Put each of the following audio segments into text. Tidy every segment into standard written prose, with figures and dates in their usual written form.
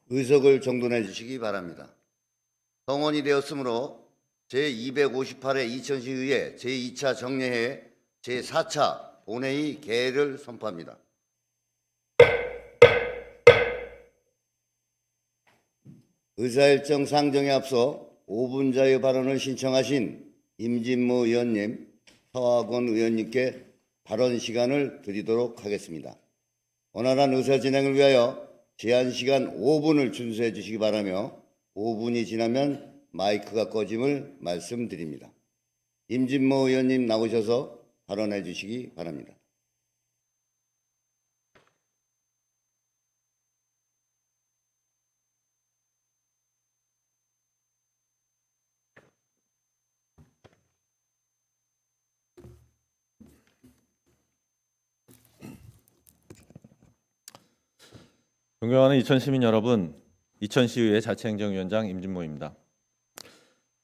의석을 정돈해 주시기 바랍니다. 성원이 되었으므로 제258회 이천시의회 제2차 정례회 제4차 본회의 개회를 선포합니다. 의사일정 상정에 앞서 5분 자유 발언을 신청하신 임진모 의원님, 서학원 의원님께 발언 시간을 드리도록 하겠습니다. 원활한 의사 진행을 위하여 제한 시간 5분을 준수해 주시기 바라며 5분이 지나면 마이크가 꺼짐을 말씀드립니다. 임진모 의원님 나오셔서 발언해 주시기 바랍니다. 존경하는 이천시민 여러분, 이천시의회 자치행정위원장 임진모입니다.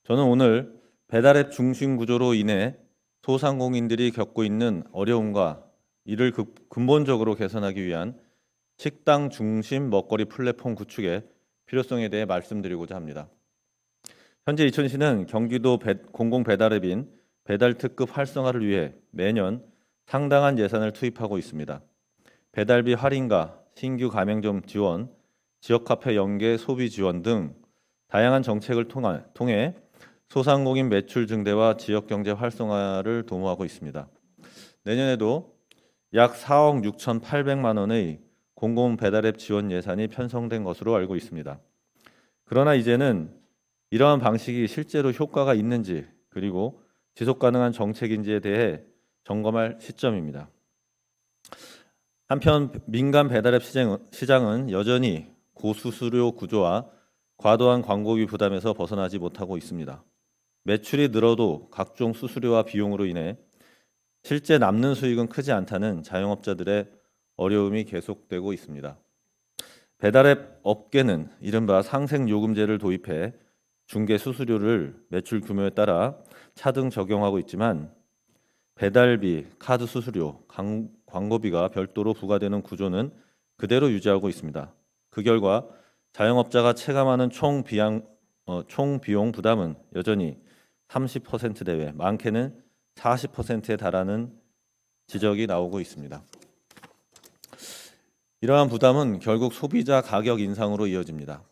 저는 오늘 배달앱 중심 구조로 인해 소상공인들이 겪고 있는 어려움과 이를 근본적으로 개선하기 위한 식당 중심 먹거리 플랫폼 구축의 필요성에 대해 말씀드리고자 합니다. 현재 이천시는 경기도 공공 배달앱인 배달특급 활성화를 위해 매년 상당한 예산을 투입하고 있습니다. 배달비 할인과 신규 가맹점 지원, 지역카페 연계 소비 지원 등 다양한 정책을 통해 소상공인 매출 증대와 지역경제 활성화를 도모하고 있습니다. 내년에도 약 4억 6,800만 원의 공공 배달앱 지원 예산이 편성된 것으로 알고 있습니다. 그러나 이제는 이러한 방식이 실제로 효과가 있는지 그리고 지속가능한 정책인지에 대해 점검할 시점입니다. 한편 민간 배달앱 시장은 여전히 고수수료 구조와 과도한 광고비 부담에서 벗어나지 못하고 있습니다. 매출이 늘어도 각종 수수료와 비용으로 인해 실제 남는 수익은 크지 않다는 자영업자들의 어려움이 계속되고 있습니다. 배달앱 업계는 이른바 상생요금제를 도입해 중개 수수료를 매출 규모에 따라 차등 적용하고 있지만 배달비, 카드 수수료, 광고비가 별도로 부과되는 구조는 그대로 유지하고 있습니다. 그 결과 자영업자가 체감하는 총 비용 부담은 여전히 30% 내외, 많게는 40%에 달하는 지적이 나오고 있습니다. 이러한 부담은 결국 소비자 가격 인상으로 이어집니다.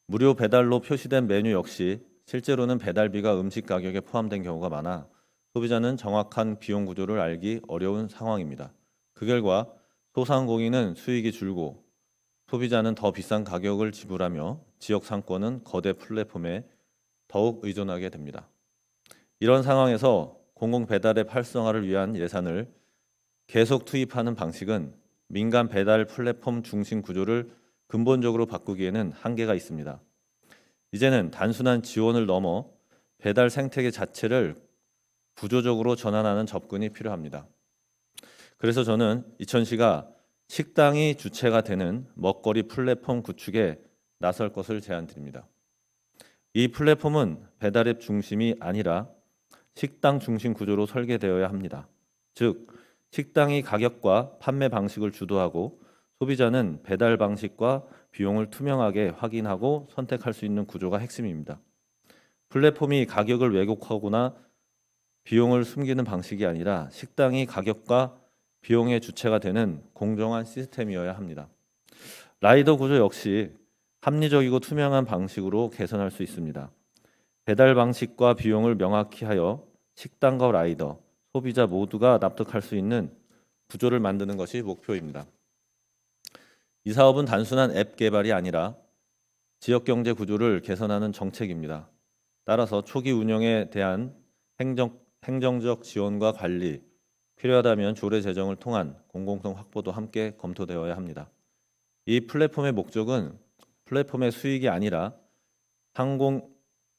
무료 배달로 표시된 메뉴 역시 실제로는 배달비가 음식 가격에 포함된 경우가 많아 소비자는 정확한 비용 구조를 알기 어려운 상황입니다. 그 결과 소상공인은 수익이 줄고 소비자는 더 비싼 가격을 지불하며 지역 상권은 거대 플랫폼에 더욱 의존하게 됩니다. 이런 상황에서 공공 배달앱 활성화를 위한 예산을 계속 투입하는 방식은 민간 배달 플랫폼 중심 구조를 근본적으로 바꾸기에는 한계가 있습니다. 이제는 단순한 지원을 넘어 배달 생태계 자체를 구조적으로 전환하는 접근이 필요합니다. 그래서 저는 이천시가 식당이 주체가 되는 먹거리 플랫폼 구축에 나설 것을 제안드립니다. 이 플랫폼은 배달앱 중심이 아니라 식당 중심 구조로 설계되어야 합니다. 즉, 식당이 가격과 판매 방식을 주도하고 소비자는 배달 방식과 비용을 투명하게 확인하고 선택할 수 있는 구조가 핵심입니다. 플랫폼이 가격을 왜곡하거나 비용을 숨기는 방식이 아니라 식당이 가격과 비용의 주체가 되는 공정한 시스템이어야 합니다. 라이더 구조 역시 합리적이고 투명한 방식으로 개선할 수 있습니다. 배달 방식과 비용을 명확히 하여 식당과 라이더, 소비자 모두가 납득할 수 있는 구조를 만드는 것이 목표입니다. 이 사업은 단순한 앱 개발이 아니라 지역경제 구조를 개선하는 정책입니다. 따라서 초기 운영에 대한 행정적 지원과 관리, 필요하다면 조례 제정을 통한 공공성 확보도 함께 검토되어야 합니다. 이 플랫폼의 목적은 플랫폼의 수익이 아니라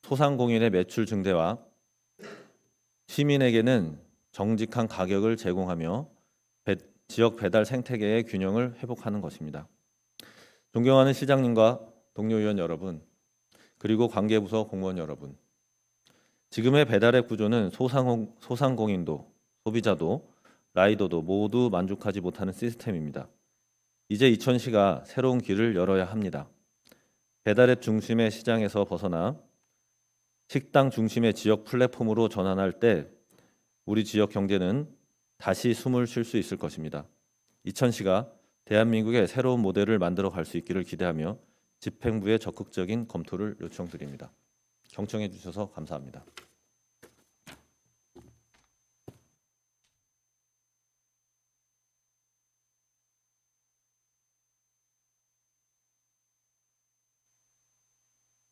소상공인의 매출 증대와 시민에게는 정직한 가격을 제공하며 지역 배달 생태계의 균형을 회복하는 것입니다. 존경하는 시장님과 동료 의원 여러분, 그리고 관계부서 공무원 여러분, 지금의 배달앱 구조는 소상공인도, 소비자도, 라이더도 모두 만족하지 못하는 시스템입니다. 이제 이천시가 새로운 길을 열어야 합니다. 배달앱 중심의 시장에서 벗어나 식당 중심의 지역 플랫폼으로 전환할 때 우리 지역 경제는 다시 숨을 쉴 수 있을 것입니다. 이천시가 대한민국의 새로운 모델을 만들어 갈 수 있기를 기대하며 집행부의 적극적인 검토를 요청드립니다. 경청해 주셔서 감사합니다.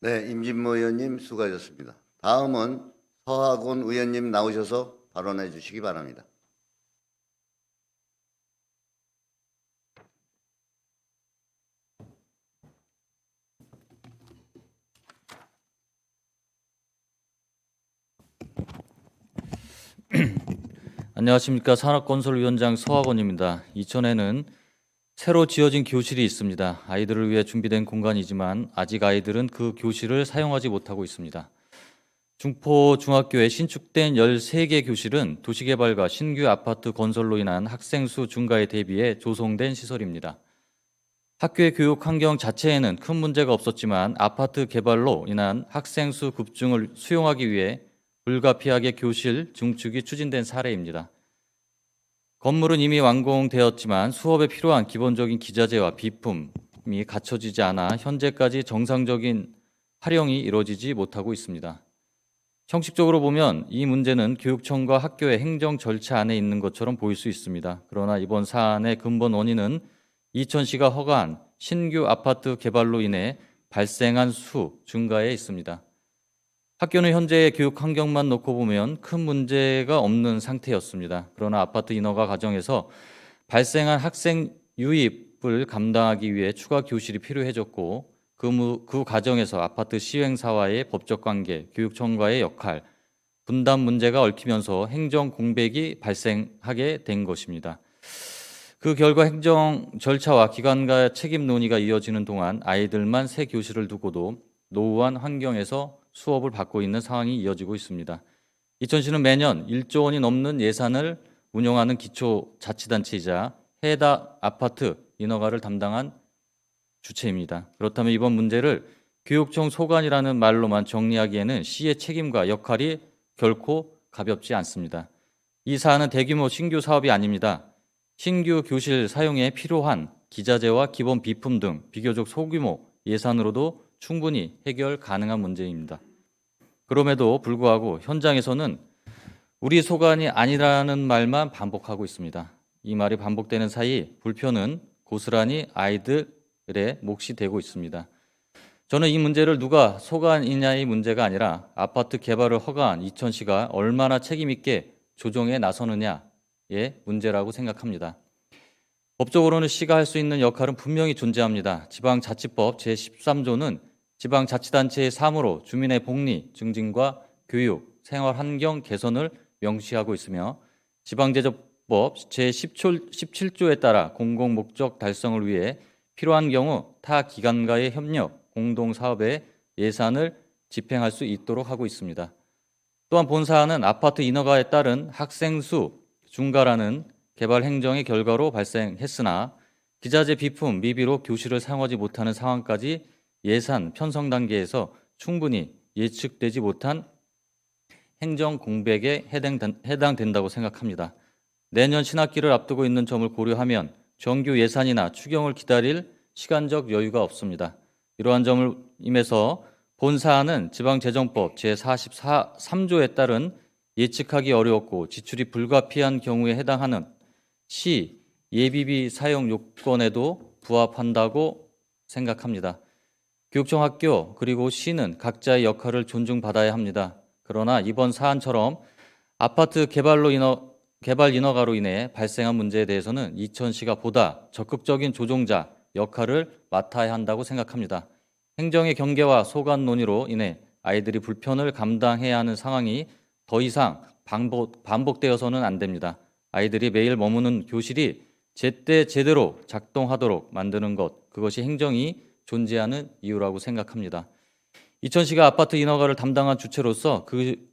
네, 임진모 의원님 수고하셨습니다. 다음은 서학원 의원님 나오셔서 발언해 주시기 바랍니다. 안녕하십니까. 산업건설위원장 서학원입니다. 이천에는 새로 지어진 교실이 있습니다. 아이들을 위해 준비된 공간이지만 아직 아이들은 그 교실을 사용하지 못하고 있습니다. 중포 중학교에 신축된 13개 교실은 도시개발과 신규 아파트 건설로 인한 학생 수 증가에 대비해 조성된 시설입니다. 학교의 교육 환경 자체에는 큰 문제가 없었지만 아파트 개발로 인한 학생 수 급증을 수용하기 위해 불가피하게 교실 증축이 추진된 사례입니다. 건물은 이미 완공되었지만 수업에 필요한 기본적인 기자재와 비품이 갖춰지지 않아 현재까지 정상적인 활용이 이루어지지 못하고 있습니다. 형식적으로 보면 이 문제는 교육청과 학교의 행정 절차 안에 있는 것처럼 보일 수 있습니다. 그러나 이번 사안의 근본 원인은 이천시가 허가한 신규 아파트 개발로 인해 발생한 수 증가에 있습니다. 학교는 현재의 교육 환경만 놓고 보면 큰 문제가 없는 상태였습니다. 그러나 아파트 인허가 과정에서 발생한 학생 유입을 감당하기 위해 추가 교실이 필요해졌고 그 과정에서 아파트 시행사와의 법적 관계, 교육청과의 역할, 분담 문제가 얽히면서 행정 공백이 발생하게 된 것입니다. 그 결과 행정 절차와 기관과 책임 논의가 이어지는 동안 아이들만 새 교실을 두고도 노후한 환경에서 수업을 받고 있는 상황이 이어지고 있습니다. 이천시는 매년 1조 원이 넘는 예산을 운영하는 기초자치단체이자 해당 아파트 인허가를 담당한 주체입니다. 그렇다면 이번 문제를 교육청 소관이라는 말로만 정리하기에는 시의 책임과 역할이 결코 가볍지 않습니다. 이 사안은 대규모 신규 사업이 아닙니다. 신규 교실 사용에 필요한 기자재와 기본 비품 등 비교적 소규모 예산으로도 충분히 해결 가능한 문제입니다. 그럼에도 불구하고 현장에서는 우리 소관이 아니라는 말만 반복하고 있습니다. 이 말이 반복되는 사이 불편은 고스란히 아이들의 몫이 되고 있습니다. 저는 이 문제를 누가 소관이냐의 문제가 아니라 아파트 개발을 허가한 이천시가 얼마나 책임 있게 조정에 나서느냐의 문제라고 생각합니다. 법적으로는 시가 할 수 있는 역할은 분명히 존재합니다. 지방자치법 제13조는 지방자치단체의 사무로 주민의 복리, 증진과 교육, 생활환경 개선을 명시하고 있으며 지방제조법 제17조에 따라 공공목적 달성을 위해 필요한 경우 타 기관과의 협력, 공동사업에 예산을 집행할 수 있도록 하고 있습니다. 또한 본사안은 아파트 인허가에 따른 학생 수 증가라는 개발 행정의 결과로 발생했으나 기자재 비품 미비로 교실을 사용하지 못하는 상황까지 예산 편성 단계에서 충분히 예측되지 못한 행정 공백에 해당된다고 생각합니다. 내년 신학기를 앞두고 있는 점을 고려하면 정규 예산이나 추경을 기다릴 시간적 여유가 없습니다. 이러한 점을 임해서 본사안은 지방재정법 제43조에 따른 예측하기 어려웠고 지출이 불가피한 경우에 해당하는 시 예비비 사용 요건에도 부합한다고 생각합니다. 교육청, 학교 그리고 시는 각자의 역할을 존중받아야 합니다. 그러나 이번 사안처럼 아파트 개발 인허가로 인해 발생한 문제에 대해서는 이천시가 보다 적극적인 조종자 역할을 맡아야 한다고 생각합니다. 행정의 경계와 소관 논의로 인해 아이들이 불편을 감당해야 하는 상황이 더 이상 반복되어서는 안 됩니다. 아이들이 매일 머무는 교실이 제때 제대로 작동하도록 만드는 것, 그것이 행정이 존재하는 이유라고 생각합니다. 이천시가 아파트 인허가를 담당한 주체로서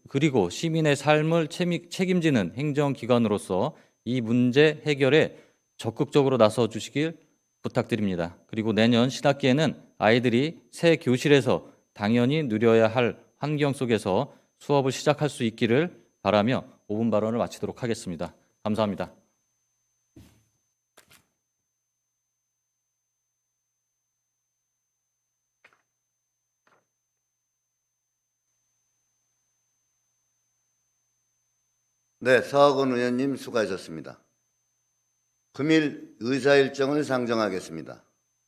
그리고 시민의 삶을 책임지는 행정기관으로서 이 문제 해결에 적극적으로 나서 주시길 부탁드립니다. 그리고 내년 신학기에는 아이들이 새 교실에서 당연히 누려야 할 환경 속에서 수업을 시작할 수 있기를 바라며 5분 발언을 마치도록 하겠습니다. 감사합니다. 네, 서학원 의원님 수고하셨습니다. 금일 의사일정을 상정하겠습니다.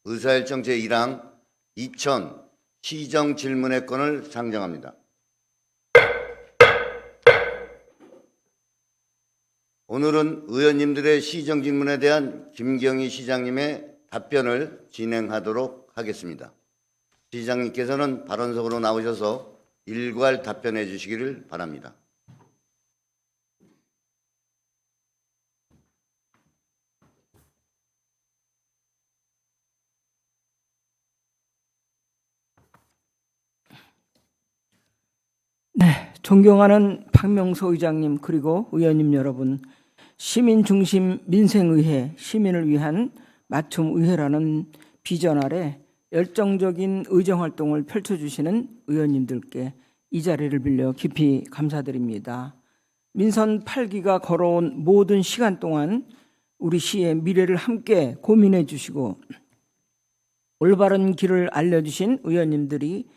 의사일정 제1항 2000 시정질문의 건을 상정합니다. 오늘은 의원님들의 시정질문에 대한 김경희 시장님의 답변을 진행하도록 하겠습니다. 시장님께서는 발언석으로 나오셔서 일괄 답변해 주시기를 바랍니다. 네, 존경하는 박명수 의장님 그리고 의원님 여러분, 시민 중심 민생의회, 시민을 위한 맞춤 의회라는 비전 아래 열정적인 의정활동을 펼쳐주시는 의원님들께 이 자리를 빌려 깊이 감사드립니다. 민선 8기가 걸어온 모든 시간 동안 우리 시의 미래를 함께 고민해 주시고 올바른 길을 알려주신 의원님들이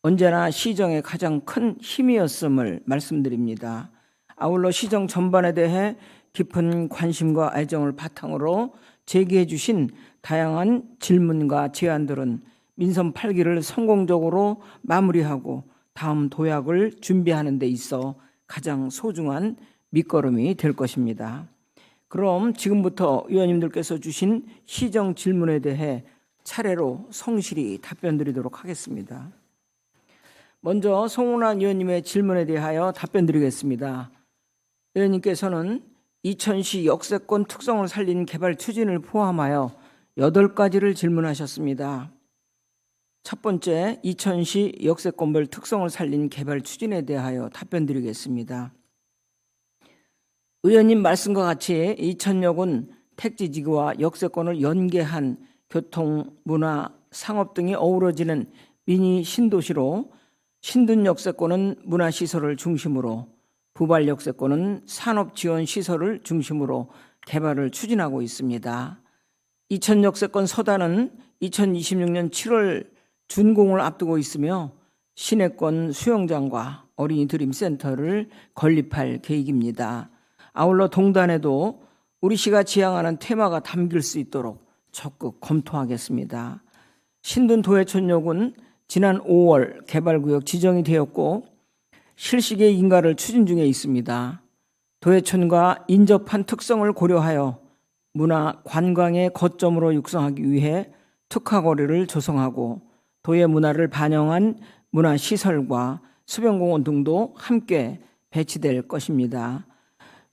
언제나 시정의 가장 큰 힘이었음을 말씀드립니다. 아울러 시정 전반에 대해 깊은 관심과 애정을 바탕으로 제기해 주신 다양한 질문과 제안들은 민선 8기를 성공적으로 마무리하고 다음 도약을 준비하는 데 있어 가장 소중한 밑거름이 될 것입니다. 그럼 지금부터 의원님들께서 주신 시정 질문에 대해 차례로 성실히 답변드리도록 하겠습니다. 먼저 송은환 의원님의 질문에 대하여 답변드리겠습니다. 의원님께서는 이천시 역세권 특성을 살린 개발 추진을 포함하여 8가지를 질문하셨습니다. 첫 번째, 이천시 역세권별 특성을 살린 개발 추진에 대하여 답변드리겠습니다. 의원님 말씀과 같이 이천역은 택지지구와 역세권을 연계한 교통, 문화, 상업 등이 어우러지는 미니 신도시로 신둔역세권은 문화시설을 중심으로 부발역세권은 산업지원시설을 중심으로 개발을 추진하고 있습니다. 이천역세권 서단은 2026년 7월 준공을 앞두고 있으며 시내권 수영장과 어린이 드림센터를 건립할 계획입니다. 아울러 동단에도 우리 시가 지향하는 테마가 담길 수 있도록 적극 검토하겠습니다. 신둔 도해촌역은 지난 5월 개발구역 지정이 되었고 실시계 인가를 추진 중에 있습니다. 도해촌과 인접한 특성을 고려하여 문화 관광의 거점으로 육성하기 위해 특화거리를 조성하고 도의 문화를 반영한 문화시설과 수변공원 등도 함께 배치될 것입니다.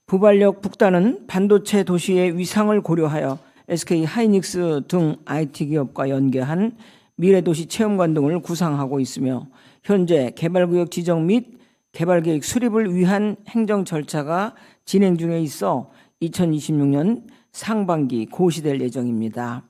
부발역 북단은 반도체 도시의 위상을 고려하여 SK 하이닉스 등 IT 기업과 연계한 미래도시 체험관 등을 구상하고 있으며 현재 개발구역 지정 및 개발계획 수립을 위한 행정 절차가 진행 중에 있어 2026년 상반기 고시될 예정입니다.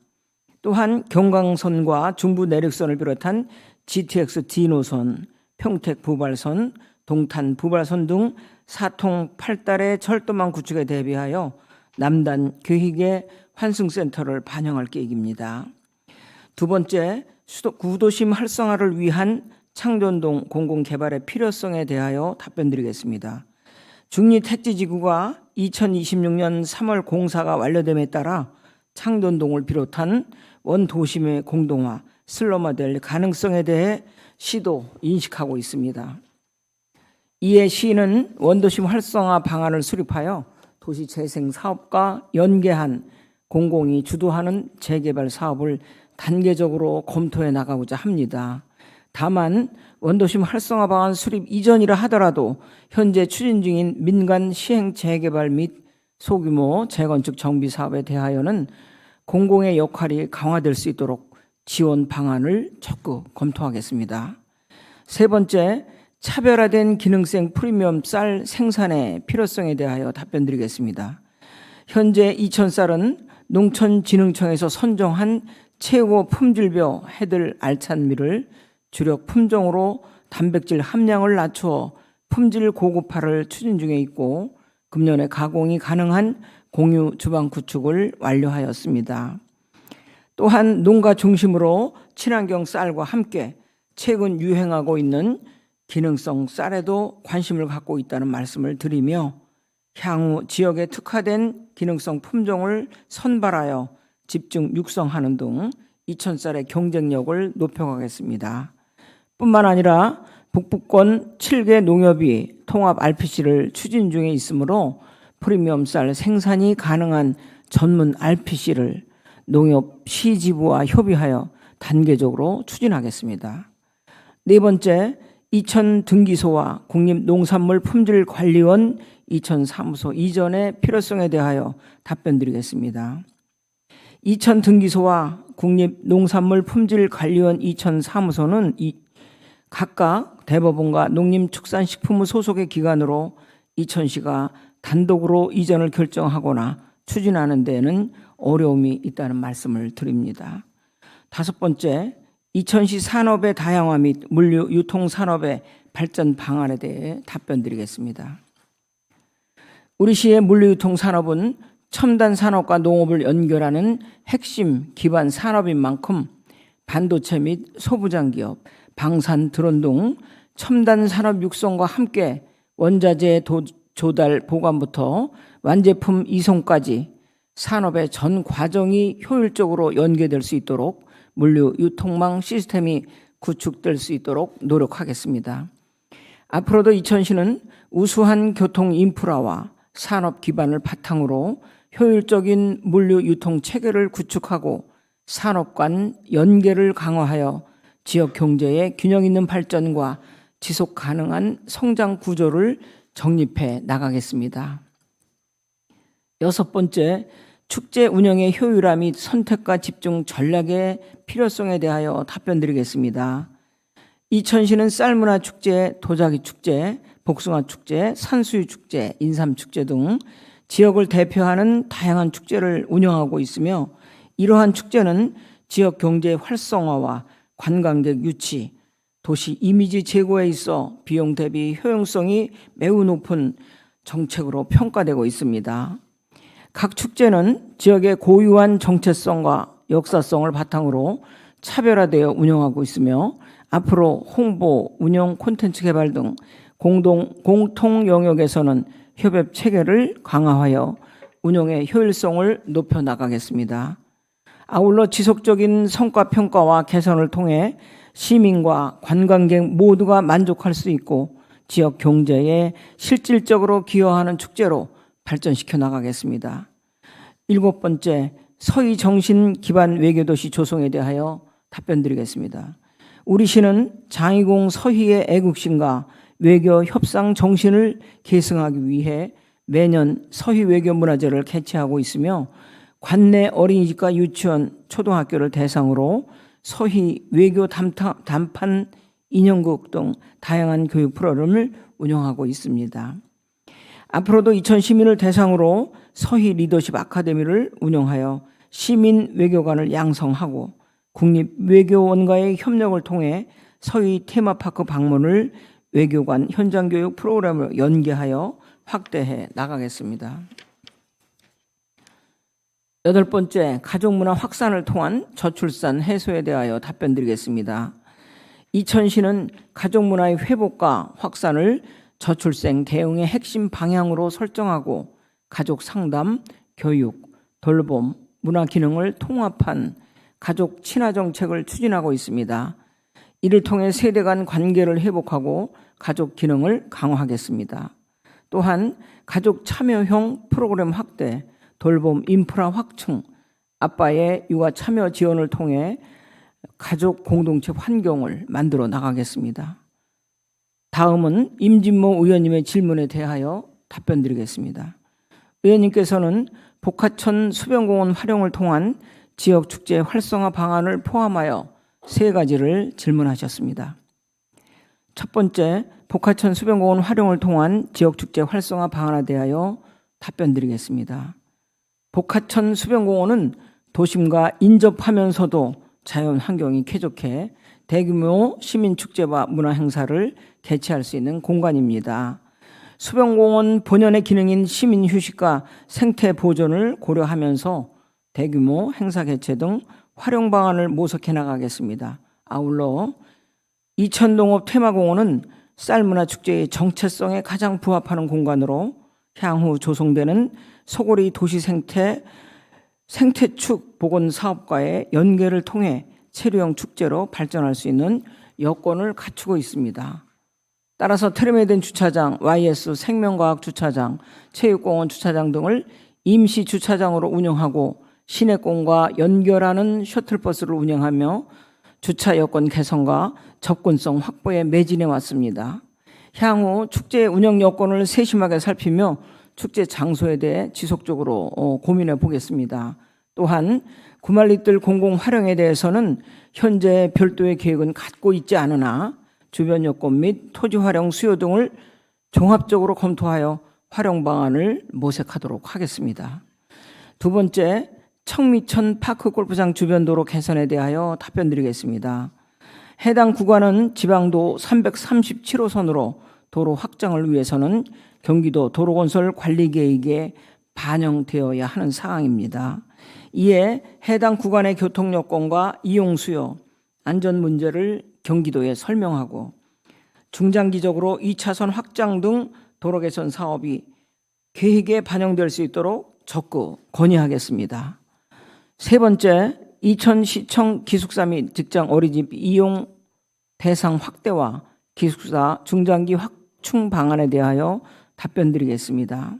또한 경강선과 중부 내륙선을 비롯한 GTX D 노선, 평택 부발선, 동탄 부발선 등 4통 8달의 철도망 구축에 대비하여 남단 교육의 환승센터를 반영할 계획입니다. 두 번째, 구도심 활성화를 위한 창전동 공공개발의 필요성에 대하여 답변드리겠습니다. 중리택지지구가 2026년 3월 공사가 완료됨에 따라 창전동을 비롯한 원도심의 공동화, 슬럼화될 가능성에 대해 시도 인식하고 있습니다. 이에 시는 원도심 활성화 방안을 수립하여 도시재생사업과 연계한 공공이 주도하는 재개발 사업을 단계적으로 검토해 나가고자 합니다. 다만 원도심 활성화 방안 수립 이전이라 하더라도 현재 추진 중인 민간 시행 재개발 및 소규모 재건축 정비 사업에 대하여는 공공의 역할이 강화될 수 있도록 지원 방안을 적극 검토하겠습니다. 세 번째, 차별화된 기능성 프리미엄 쌀 생산의 필요성에 대하여 답변드리겠습니다. 현재 이천쌀은 농촌진흥청에서 선정한 최고 품질별 해들 알찬미를 주력 품종으로 단백질 함량을 낮추어 품질 고급화를 추진 중에 있고 금년에 가공이 가능한 공유 주방 구축을 완료하였습니다. 또한 농가 중심으로 친환경 쌀과 함께 최근 유행하고 있는 기능성 쌀에도 관심을 갖고 있다는 말씀을 드리며 향후 지역에 특화된 기능성 품종을 선발하여 집중 육성하는 등 이천쌀의 경쟁력을 높여가겠습니다. 뿐만 아니라 북부권 7개 농협이 통합 RPC를 추진 중에 있으므로 프리미엄 쌀 생산이 가능한 전문 RPC를 농협 시지부와 협의하여 단계적으로 추진하겠습니다. 네 번째, 이천 등기소와 국립농산물품질관리원 이천 사무소 이전의 필요성에 대하여 답변드리겠습니다. 이천 등기소와 국립농산물품질관리원 이천 사무소는 각각 대법원과 농림축산식품부 소속의 기관으로 이천시가 단독으로 이전을 결정하거나 추진하는 데에는 어려움이 있다는 말씀을 드립니다. 다섯 번째, 이천시 산업의 다양화 및 물류 유통 산업의 발전 방안에 대해 답변드리겠습니다. 우리 시의 물류 유통 산업은 첨단 산업과 농업을 연결하는 핵심 기반 산업인 만큼 반도체 및 소부장 기업, 방산 드론 등 첨단 산업 육성과 함께 원자재 조달 보관부터 완제품 이송까지 산업의 전 과정이 효율적으로 연계될 수 있도록 물류 유통망 시스템이 구축될 수 있도록 노력하겠습니다. 앞으로도 이천시는 우수한 교통 인프라와 산업 기반을 바탕으로 효율적인 물류 유통 체계를 구축하고 산업 간 연계를 강화하여 지역 경제의 균형 있는 발전과 지속 가능한 성장 구조를 정립해 나가겠습니다. 여섯 번째, 축제 운영의 효율화 및 선택과 집중 전략의 필요성에 대하여 답변드리겠습니다. 이천시는 쌀문화축제, 도자기축제, 복숭아축제, 산수유축제, 인삼축제 등 지역을 대표하는 다양한 축제를 운영하고 있으며 이러한 축제는 지역 경제 활성화와 관광객 유치, 도시 이미지 제고에 있어 비용 대비 효용성이 매우 높은 정책으로 평가되고 있습니다. 각 축제는 지역의 고유한 정체성과 역사성을 바탕으로 차별화되어 운영하고 있으며 앞으로 홍보, 운영, 콘텐츠 개발 등 공통 영역에서는 협업 체계를 강화하여 운영의 효율성을 높여 나가겠습니다. 아울러 지속적인 성과 평가와 개선을 통해 시민과 관광객 모두가 만족할 수 있고 지역 경제에 실질적으로 기여하는 축제로 발전시켜 나가겠습니다. 일곱 번째, 서희 정신 기반 외교도시 조성에 대하여 답변드리겠습니다. 우리 시는 장희공 서희의 애국심과 외교 협상 정신을 계승하기 위해 매년 서희 외교 문화제를 개최하고 있으며 관내 어린이집과 유치원, 초등학교를 대상으로 서희 외교 단판 인형극 등 다양한 교육 프로그램을 운영하고 있습니다. 앞으로도 이천 시민을 대상으로 서희 리더십 아카데미를 운영하여 시민 외교관을 양성하고 국립외교원과의 협력을 통해 서희 테마파크 방문을 외교관 현장교육 프로그램으로 연계하여 확대해 나가겠습니다. 여덟 번째, 가족문화 확산을 통한 저출산 해소에 대하여 답변드리겠습니다. 이천시는 가족문화의 회복과 확산을 저출생 대응의 핵심 방향으로 설정하고 가족 상담, 교육, 돌봄, 문화 기능을 통합한 가족 친화 정책을 추진하고 있습니다. 이를 통해 세대 간 관계를 회복하고 가족 기능을 강화하겠습니다. 또한 가족 참여형 프로그램 확대, 돌봄 인프라 확충, 아빠의 육아 참여 지원을 통해 가족 공동체 환경을 만들어 나가겠습니다. 다음은 임진모 의원님의 질문에 대하여 답변드리겠습니다. 의원님께서는 복하천 수변공원 활용을 통한 지역축제 활성화 방안을 포함하여 세 가지를 질문하셨습니다. 첫 번째, 복하천 수변공원 활용을 통한 지역축제 활성화 방안에 대하여 답변드리겠습니다. 복하천 수변공원은 도심과 인접하면서도 자연 환경이 쾌적해 대규모 시민축제와 문화행사를 개최할 수 있는 공간입니다. 수변공원 본연의 기능인 시민 휴식과 생태 보존을 고려하면서 대규모 행사 개최 등 활용 방안을 모색해 나가겠습니다. 아울러 이천농업 테마공원은 쌀문화축제의 정체성에 가장 부합하는 공간으로 향후 조성되는 소고리 도시 생태축 복원 사업과의 연계를 통해 체류형 축제로 발전할 수 있는 여건을 갖추고 있습니다. 따라서 트램에덴 주차장, YS 생명과학 주차장, 체육공원 주차장 등을 임시 주차장으로 운영하고 시내공과 연결하는 셔틀버스를 운영하며 주차 여건 개선과 접근성 확보에 매진해 왔습니다. 향후 축제 운영 여건을 세심하게 살피며 축제 장소에 대해 지속적으로 고민해 보겠습니다. 또한 구말리들 공공 활용에 대해서는 현재 별도의 계획은 갖고 있지 않으나 주변 여건 및 토지 활용 수요 등을 종합적으로 검토하여 활용 방안을 모색하도록 하겠습니다. 두 번째, 청미천 파크 골프장 주변 도로 개선에 대하여 답변드리겠습니다. 해당 구간은 지방도 337호선으로 도로 확장을 위해서는 경기도 도로건설 관리계획에 반영되어야 하는 사항입니다. 이에 해당 구간의 교통 여건과 이용 수요, 안전 문제를 경기도에 설명하고 중장기적으로 2차선 확장 등 도로 개선 사업이 계획에 반영될 수 있도록 적극 건의하겠습니다. 세 번째, 이천시청 기숙사 및 직장 어린이집 이용 대상 확대와 기숙사 중장기 확충 방안에 대하여 답변드리겠습니다.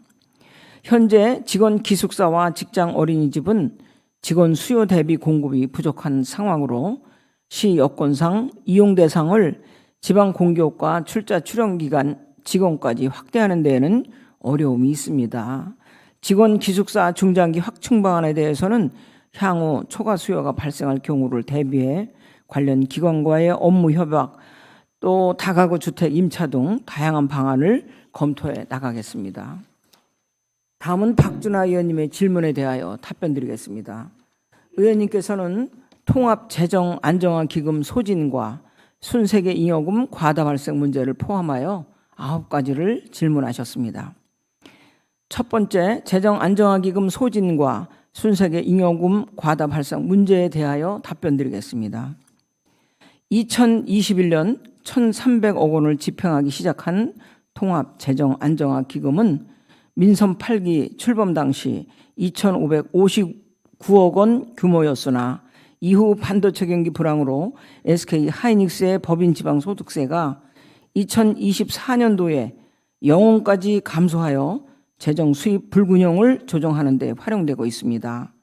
현재 직원 기숙사와 직장 어린이집은 직원 수요 대비 공급이 부족한 상황으로 시 여건상 이용 대상을 지방 공기업과 출자 출연 기간 직원까지 확대하는 데에는 어려움이 있습니다. 직원 기숙사 중장기 확충 방안에 대해서는 향후 초과 수요가 발생할 경우를 대비해 관련 기관과의 업무 협약, 또 다가구 주택 임차 등 다양한 방안을 검토해 나가겠습니다. 다음은 박준하 의원님의 질문에 대하여 답변드리겠습니다. 의원님께서는 통합재정안정화기금 소진과 순세계 잉여금 과다 발생 문제를 포함하여 9가지를 질문하셨습니다. 첫 번째, 재정안정화기금 소진과 순세계 잉여금 과다 발생 문제에 대하여 답변드리겠습니다. 2021년 1,300억 원을 집행하기 시작한 통합재정안정화기금은 민선 8기 출범 당시 2,559억 원 규모였으나 이후 반도체 경기 불황으로 SK 하이닉스의 법인 지방소득세가 2024년도에 0원까지 감소하여 재정 수입 불균형을 조정하는 데 활용되고 있습니다.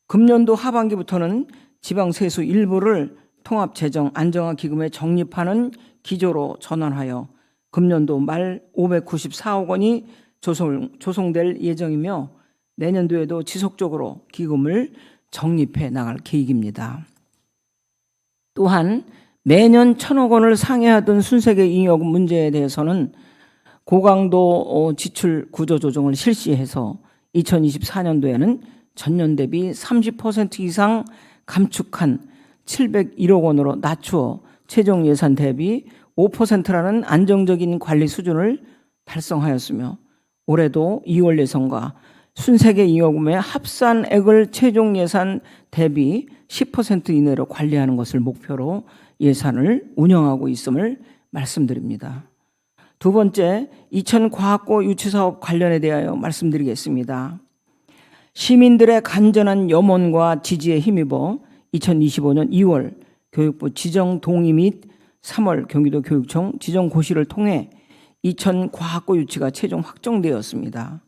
금년도 하반기부터는 지방세수 일부를 통합재정안정화기금에 적립하는 기조로 전환하여 금년도 말 594억 원이 조성될 예정이며 내년도에도 지속적으로 기금을 적립해 나갈 계획입니다. 또한 매년 1,000억 원을 상회하던 순세계 잉여금 문제에 대해서는 고강도 지출 구조 조정을 실시해서 2024년도에는 전년 대비 30% 이상 감축한 701억 원으로 낮추어 최종 예산 대비 5%라는 안정적인 관리 수준을 달성하였으며 올해도 2월 예산과 순세계 잉여금의 합산액을 최종 예산 대비 10% 이내로 관리하는 것을 목표로 예산을 운영하고 있음을 말씀드립니다. 두 번째, 이천과학고 유치사업 관련에 대하여 말씀드리겠습니다. 시민들의 간절한 염원과 지지에 힘입어 2025년 2월 교육부 지정 동의 및 3월 경기도 교육청 지정 고시를 통해 이천과학고 유치가 최종 확정되었습니다.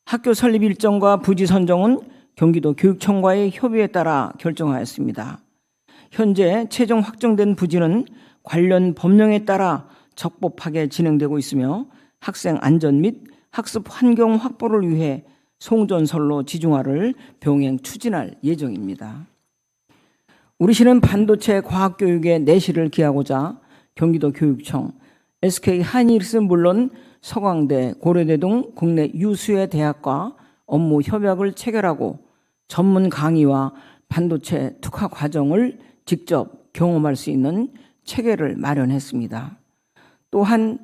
학교 설립 일정과 부지 선정은 경기도 교육청과의 협의에 따라 결정하였습니다. 현재 최종 확정된 부지는 관련 법령에 따라 적법하게 진행되고 있으며 학생 안전 및 학습 환경 확보를 위해 송전설로 지중화를 병행 추진할 예정입니다. 우리 시는 반도체 과학교육의 내실을 기하고자 경기도 교육청, SK 하이닉스는 물론 서강대, 고려대 등 국내 유수의 대학과 업무 협약을 체결하고 전문 강의와 반도체 특화 과정을 직접 경험할 수 있는 체계를 마련했습니다. 또한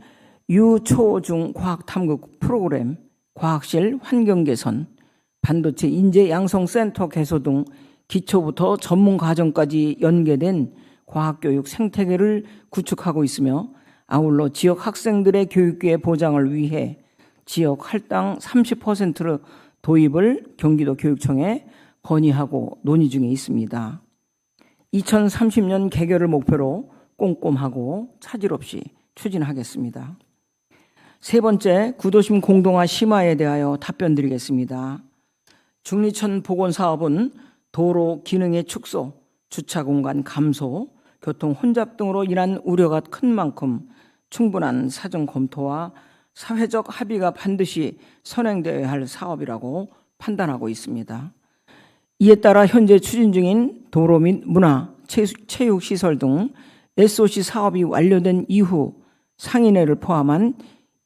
유초중 과학탐구 프로그램, 과학실 환경 개선, 반도체 인재 양성센터 개소 등 기초부터 전문 과정까지 연계된 과학교육 생태계를 구축하고 있으며 아울러 지역 학생들의 교육기회 보장을 위해 지역 할당 30% 도입을 경기도 교육청에 건의하고 논의 중에 있습니다. 2030년 개교를 목표로 꼼꼼하고 차질 없이 추진하겠습니다. 세 번째, 구도심 공동화 심화에 대하여 답변드리겠습니다. 중리천 보건사업은 도로 기능의 축소, 주차 공간 감소, 교통 혼잡 등으로 인한 우려가 큰 만큼 충분한 사전 검토와 사회적 합의가 반드시 선행되어야 할 사업이라고 판단하고 있습니다. 이에 따라 현재 추진 중인 도로 및 문화, 체육시설 등 SOC 사업이 완료된 이후 상인회를 포함한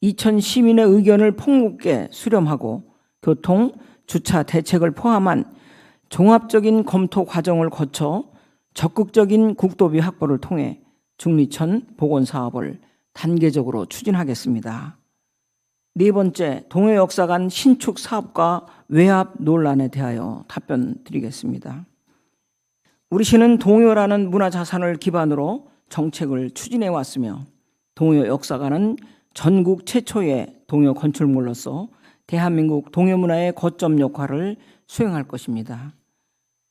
2천 시민의 의견을 폭넓게 수렴하고 교통, 주차 대책을 포함한 종합적인 검토 과정을 거쳐 적극적인 국도비 확보를 통해 중리천 보건사업을 단계적으로 추진하겠습니다. 네 번째, 동해역사관 신축 사업과 외압 논란에 대하여 답변드리겠습니다. 우리 시는 동요라는 문화자산을 기반으로 정책을 추진해 왔으며 동요역사관은 전국 최초의 동요 건축물로서 대한민국 동요문화의 거점 역할을 수행할 것입니다.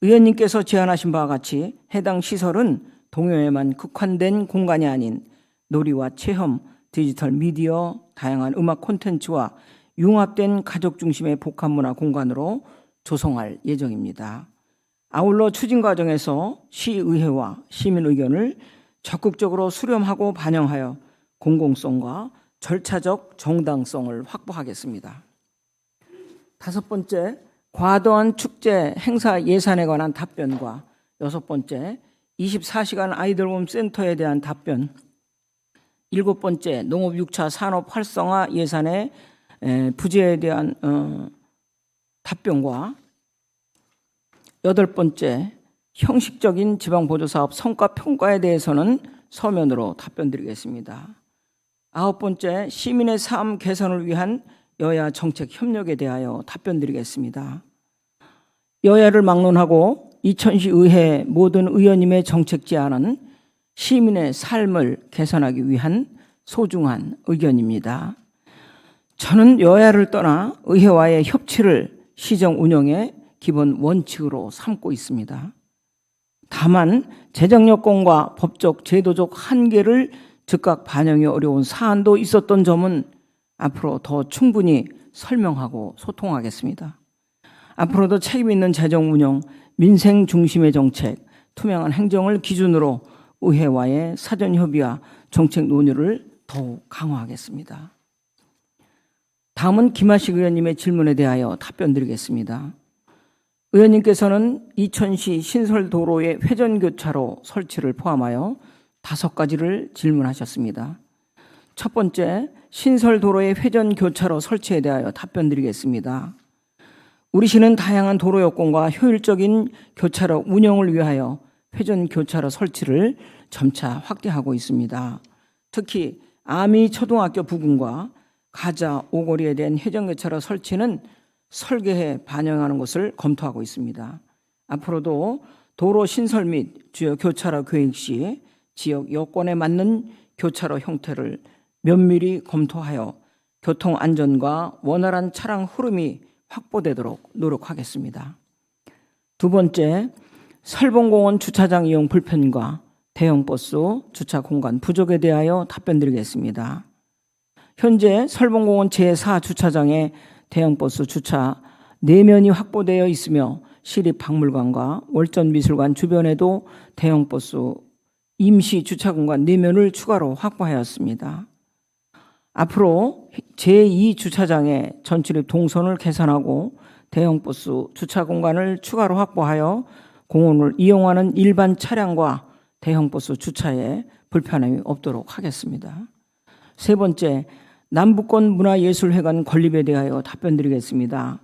의원님께서 제안하신 바와 같이 해당 시설은 동요에만 국한된 공간이 아닌 놀이와 체험, 디지털 미디어, 다양한 음악 콘텐츠와 융합된 가족 중심의 복합문화 공간으로 조성할 예정입니다. 아울러 추진 과정에서 시의회와 시민 의견을 적극적으로 수렴하고 반영하여 공공성과 절차적 정당성을 확보하겠습니다. 다섯 번째, 과도한 축제 행사 예산에 관한 답변과 여섯 번째, 24시간 아이돌봄 센터에 대한 답변, 일곱 번째, 농업 6차 산업 활성화 예산의 부재에 대한 답변과 여덟 번째, 형식적인 지방보조사업 성과 평가에 대해서는 서면으로 답변드리겠습니다. 아홉 번째, 시민의 삶 개선을 위한 여야 정책 협력에 대하여 답변드리겠습니다. 여야를 막론하고 이천시 의회 모든 의원님의 정책 제안은 시민의 삶을 개선하기 위한 소중한 의견입니다. 저는 여야를 떠나 의회와의 협치를 시정 운영의 기본 원칙으로 삼고 있습니다. 다만 재정 여건과 법적 제도적 한계를 즉각 반영이 어려운 사안도 있었던 점은 앞으로 더 충분히 설명하고 소통하겠습니다. 앞으로도 책임 있는 재정 운영, 민생 중심의 정책, 투명한 행정을 기준으로 의회와의 사전 협의와 정책 논의를 더욱 강화하겠습니다. 다음은 김하식 의원님의 질문에 대하여 답변드리겠습니다. 의원님께서는 이천시 신설도로의 회전교차로 설치를 포함하여 5가지를 질문하셨습니다. 첫 번째, 신설도로의 회전교차로 설치에 대하여 답변드리겠습니다. 우리 시는 다양한 도로 여건과 효율적인 교차로 운영을 위하여 회전교차로 설치를 점차 확대하고 있습니다. 특히 아미 초등학교 부근과 가자 오거리에 대한 회전교차로 설치는 설계에 반영하는 것을 검토하고 있습니다. 앞으로도 도로 신설 및 주요 교차로 계획 시 지역 여건에 맞는 교차로 형태를 면밀히 검토하여 교통 안전과 원활한 차량 흐름이 확보되도록 노력하겠습니다. 두 번째, 설봉공원 주차장 이용 불편과 대형 버스 주차 공간 부족에 대하여 답변드리겠습니다. 현재 설봉공원 제4주차장에 대형 버스 주차 4면이 확보되어 있으며 시립박물관과 월전미술관 주변에도 대형 버스 임시 주차 공간 4면을 추가로 확보하였습니다. 앞으로 제2주차장에 전출입 동선을 개선하고 대형 버스 주차 공간을 추가로 확보하여 공원을 이용하는 일반 차량과 대형 버스 주차에 불편함이 없도록 하겠습니다. 세 번째, 남북권 문화예술회관 건립에 대하여 답변드리겠습니다.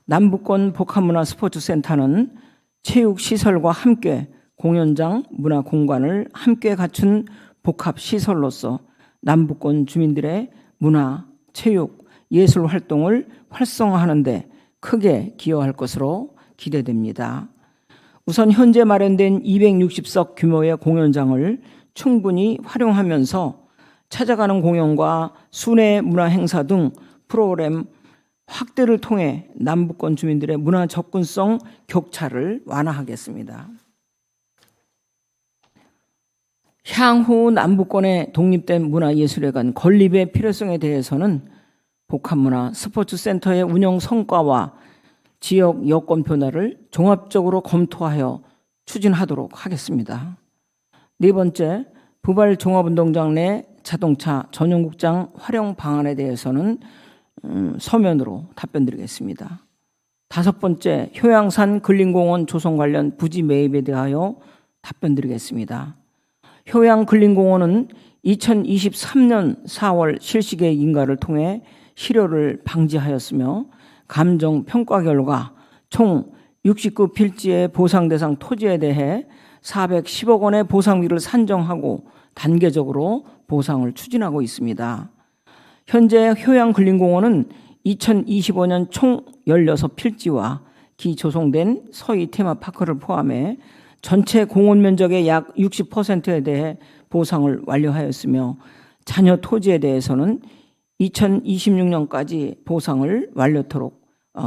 남북권 복합문화스포츠센터는 체육시설과 함께 공연장, 문화공간을 함께 갖춘 복합시설로서 남북권 주민들의 문화, 체육, 예술 활동을 활성화하는 데 크게 기여할 것으로 기대됩니다. 우선 현재 마련된 260석 규모의 공연장을 충분히 활용하면서 찾아가는 공연과 순회 문화 행사 등 프로그램 확대를 통해 남북권 주민들의 문화 접근성 격차를 완화하겠습니다. 향후 남북권의 독립된 문화예술회관 건립의 필요성에 대해서는 복합문화 스포츠센터의 운영 성과와 지역 여건 변화를 종합적으로 검토하여 추진하도록 하겠습니다. 네 번째, 부발 종합운동장 내 자동차 전용극장 활용 방안에 대해서는 서면으로 답변드리겠습니다. 다섯 번째, 효양산 근린공원 조성 관련 부지 매입에 대하여 답변드리겠습니다. 효양 근린공원은 2023년 4월 실시계획 인가를 통해 실효를 방지하였으며 감정 평가 결과 총 69필지의 보상 대상 토지에 대해 410억 원의 보상비를 산정하고 단계적으로 보상을 추진하고 있습니다. 현재 효양 근린공원은 2025년 총 16필지와 기조성된 서희 테마파크를 포함해 전체 공원 면적의 약 60%에 대해 보상을 완료하였으며 잔여 토지에 대해서는 2026년까지 보상을 완료토록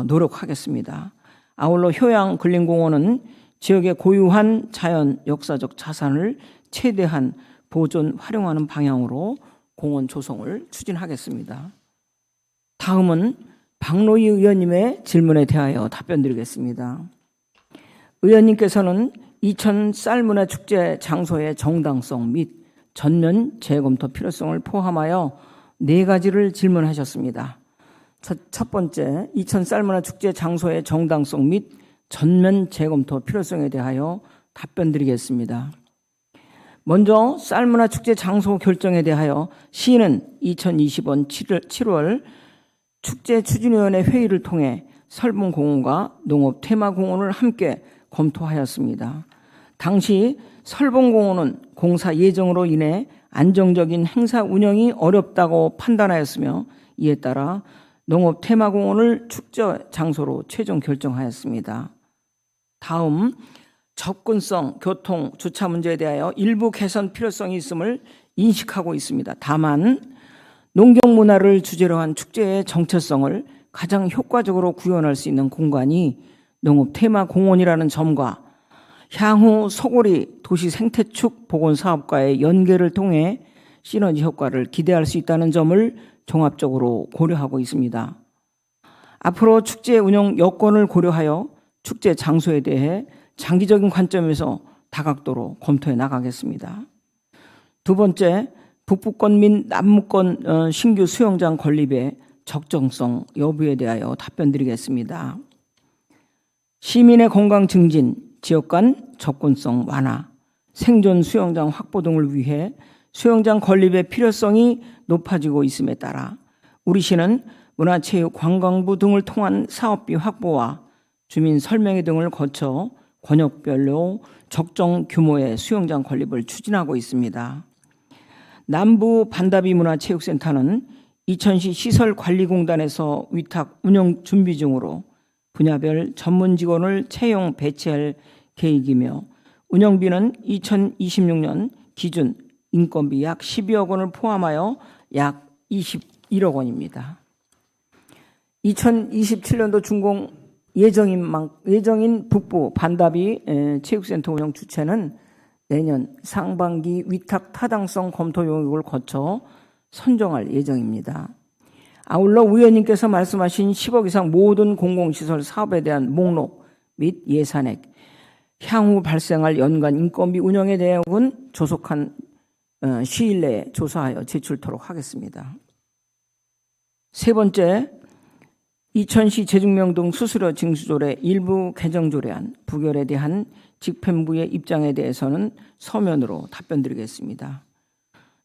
노력하겠습니다. 아울러 효양 근린공원은 지역의 고유한 자연 역사적 자산을 최대한 보존 활용하는 방향으로 공원 조성을 추진하겠습니다. 다음은 박노희 의원님의 질문에 대하여 답변드리겠습니다. 의원님께서는 이천 쌀문화축제 장소의 정당성 및 전면 재검토 필요성을 포함하여 네 가지를 질문하셨습니다. 첫 번째, 이천 쌀문화축제 장소의 정당성 및 전면 재검토 필요성에 대하여 답변드리겠습니다. 먼저 쌀문화축제 장소 결정에 대하여 시는 2020년 7월 축제추진위원회 회의를 통해 설봉공원과 농업테마공원을 함께 검토하였습니다. 당시 설봉공원은 공사 예정으로 인해 안정적인 행사 운영이 어렵다고 판단하였으며 이에 따라 농업테마공원을 축제 장소로 최종 결정하였습니다. 다음, 접근성, 교통, 주차 문제에 대하여 일부 개선 필요성이 있음을 인식하고 있습니다. 다만 농경문화를 주제로 한 축제의 정체성을 가장 효과적으로 구현할 수 있는 공간이 농업테마공원이라는 점과 향후 소고리 도시생태축 보건사업과의 연계를 통해 시너지 효과를 기대할 수 있다는 점을 종합적으로 고려하고 있습니다. 앞으로 축제 운영 여건을 고려하여 축제 장소에 대해 장기적인 관점에서 다각도로 검토해 나가겠습니다. 두 번째, 북부권 및 남부권 신규 수영장 건립의 적정성 여부에 대하여 답변드리겠습니다. 시민의 건강 증진, 지역 간 접근성 완화, 생존 수영장 확보 등을 위해 수영장 건립의 필요성이 높아지고 있음에 따라 우리 시는 문화체육 관광부 등을 통한 사업비 확보와 주민 설명회 등을 거쳐 권역별로 적정 규모의 수영장 건립을 추진하고 있습니다. 남부 반다비 문화체육센터는 이천시 시설관리공단에서 위탁 운영 준비 중으로 분야별 전문 직원을 채용 배치할 계획이며 운영비는 2026년 기준 인건비 약 12억 원을 포함하여 약 21억 원입니다. 2027년도 준공 예정인 북부 반다비 체육센터 운영 주체는 내년 상반기 위탁 타당성 검토 용역을 거쳐 선정할 예정입니다. 아울러 의원님께서 말씀하신 10억 이상 모든 공공시설 사업에 대한 목록 및 예산액, 향후 발생할 연간 인건비 운영에 대해서는 조속한 시일 내에 조사하여 제출토록 하겠습니다. 세 번째, 이천시 재증명 등 수수료 징수조례 일부 개정 조례안 부결에 대한 집행부의 입장에 대해서는 서면으로 답변드리겠습니다.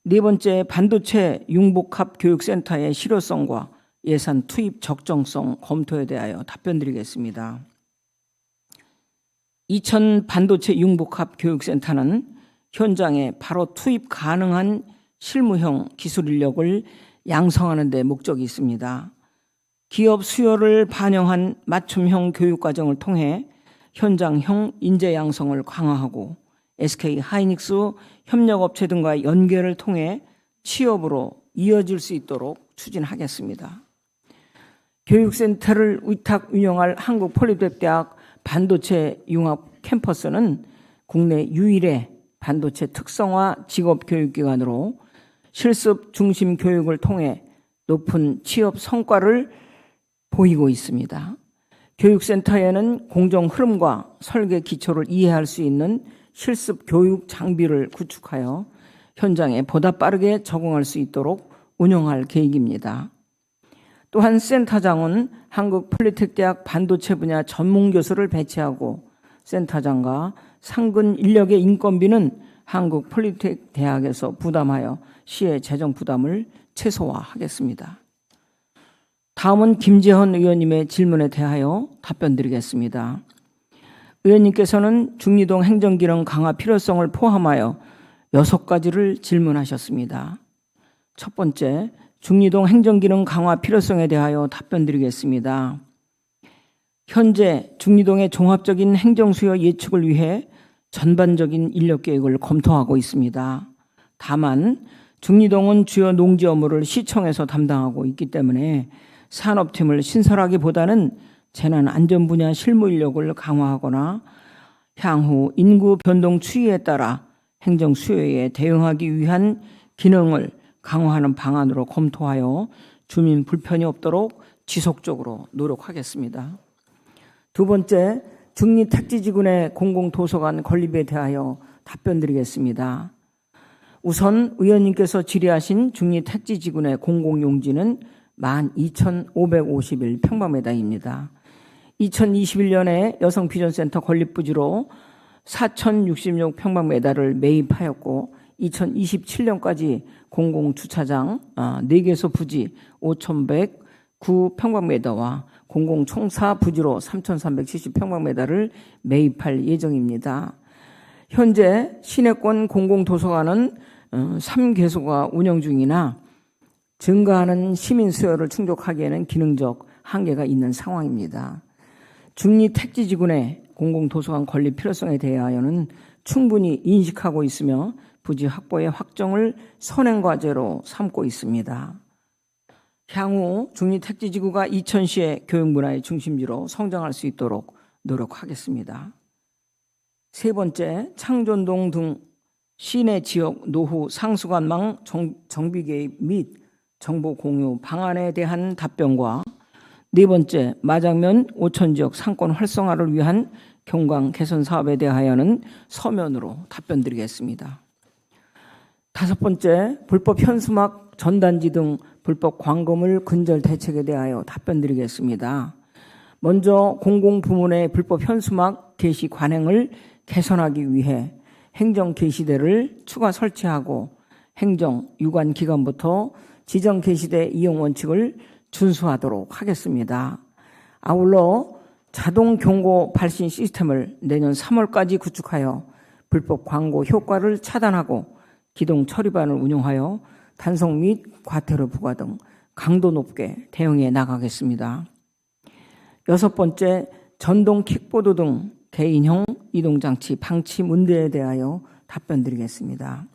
네 번째, 반도체 융복합 교육센터의 실효성과 예산 투입 적정성 검토에 대하여 답변드리겠습니다. 이천 반도체 융복합 교육센터는 현장에 바로 투입 가능한 실무형 기술 인력을 양성하는 데 목적이 있습니다. 기업 수요를 반영한 맞춤형 교육과정을 통해 현장형 인재 양성을 강화하고 SK 하이닉스 협력업체 등과의 연계를 통해 취업으로 이어질 수 있도록 추진하겠습니다. 교육센터를 위탁 운영할 한국폴리텍대학 반도체 융합 캠퍼스는 국내 유일의 반도체 특성화 직업교육기관으로 실습 중심 교육을 통해 높은 취업 성과를 보이고 있습니다. 교육센터에는 공정 흐름과 설계 기초를 이해할 수 있는 실습 교육 장비를 구축하여 현장에 보다 빠르게 적응할 수 있도록 운영할 계획입니다. 또한 센터장은 한국폴리텍대학 반도체 분야 전문 교수를 배치하고 센터장과 상근 인력의 인건비는 한국폴리텍대학에서 부담하여 시의 재정 부담을 최소화하겠습니다. 다음은 김재헌 의원님의 질문에 대하여 답변드리겠습니다. 의원님께서는 중리동 행정기능 강화 필요성을 포함하여 6가지를 질문하셨습니다. 첫 번째, 중리동 행정기능 강화 필요성에 대하여 답변드리겠습니다. 현재 중리동의 종합적인 행정수요 예측을 위해 전반적인 인력계획을 검토하고 있습니다. 다만 중리동은 주요 농지 업무를 시청에서 담당하고 있기 때문에 산업팀을 신설하기보다는 재난안전 분야 실무 인력을 강화하거나 향후 인구 변동 추이에 따라 행정 수요에 대응하기 위한 기능을 강화하는 방안으로 검토하여 주민 불편이 없도록 지속적으로 노력하겠습니다. 두 번째, 중리 택지지구내 공공도서관 건립에 대하여 답변드리겠습니다. 우선 의원님께서 질의하신 중리 택지지구내 공공용지는 12,551평방미터입니다. 2021년에 여성비전센터 건립부지로 4,066평방미터를 매입하였고 2027년까지 공공주차장 4개소 부지 5,109평방미터와 공공총사 부지로 3,370평방미터를 매입할 예정입니다. 현재 시내권 공공도서관은 3개소가 운영 중이나 증가하는 시민 수요를 충족하기에는 기능적 한계가 있는 상황입니다. 중리 택지지구내 공공도서관 건립 필요성에 대하여는 충분히 인식하고 있으며 부지 확보의 확정을 선행과제로 삼고 있습니다. 향후 중리 택지지구가 이천시의 교육문화의 중심지로 성장할 수 있도록 노력하겠습니다. 세 번째, 창존동 등 시내 지역 노후 상수관망 정비 개입 및 정보 공유 방안에 대한 답변과 네 번째, 마장면 오천지역 상권 활성화를 위한 경관 개선 사업에 대하여는 서면으로 답변드리겠습니다. 다섯 번째, 불법 현수막 전단지 등 불법 광고물 근절 대책에 대하여 답변드리겠습니다. 먼저 공공부문의 불법 현수막 게시 관행을 개선하기 위해 행정 게시대를 추가 설치하고 행정 유관 기관부터 지정 게시대 이용 원칙을 준수하도록 하겠습니다. 아울러 자동 경고 발신 시스템을 내년 3월까지 구축하여 불법 광고 효과를 차단하고 기동 처리반을 운영하여 단속 및 과태료 부과 등 강도 높게 대응해 나가겠습니다. 여섯 번째, 전동 킥보드 등 개인형 이동장치 방치 문제에 대하여 답변드리겠습니다.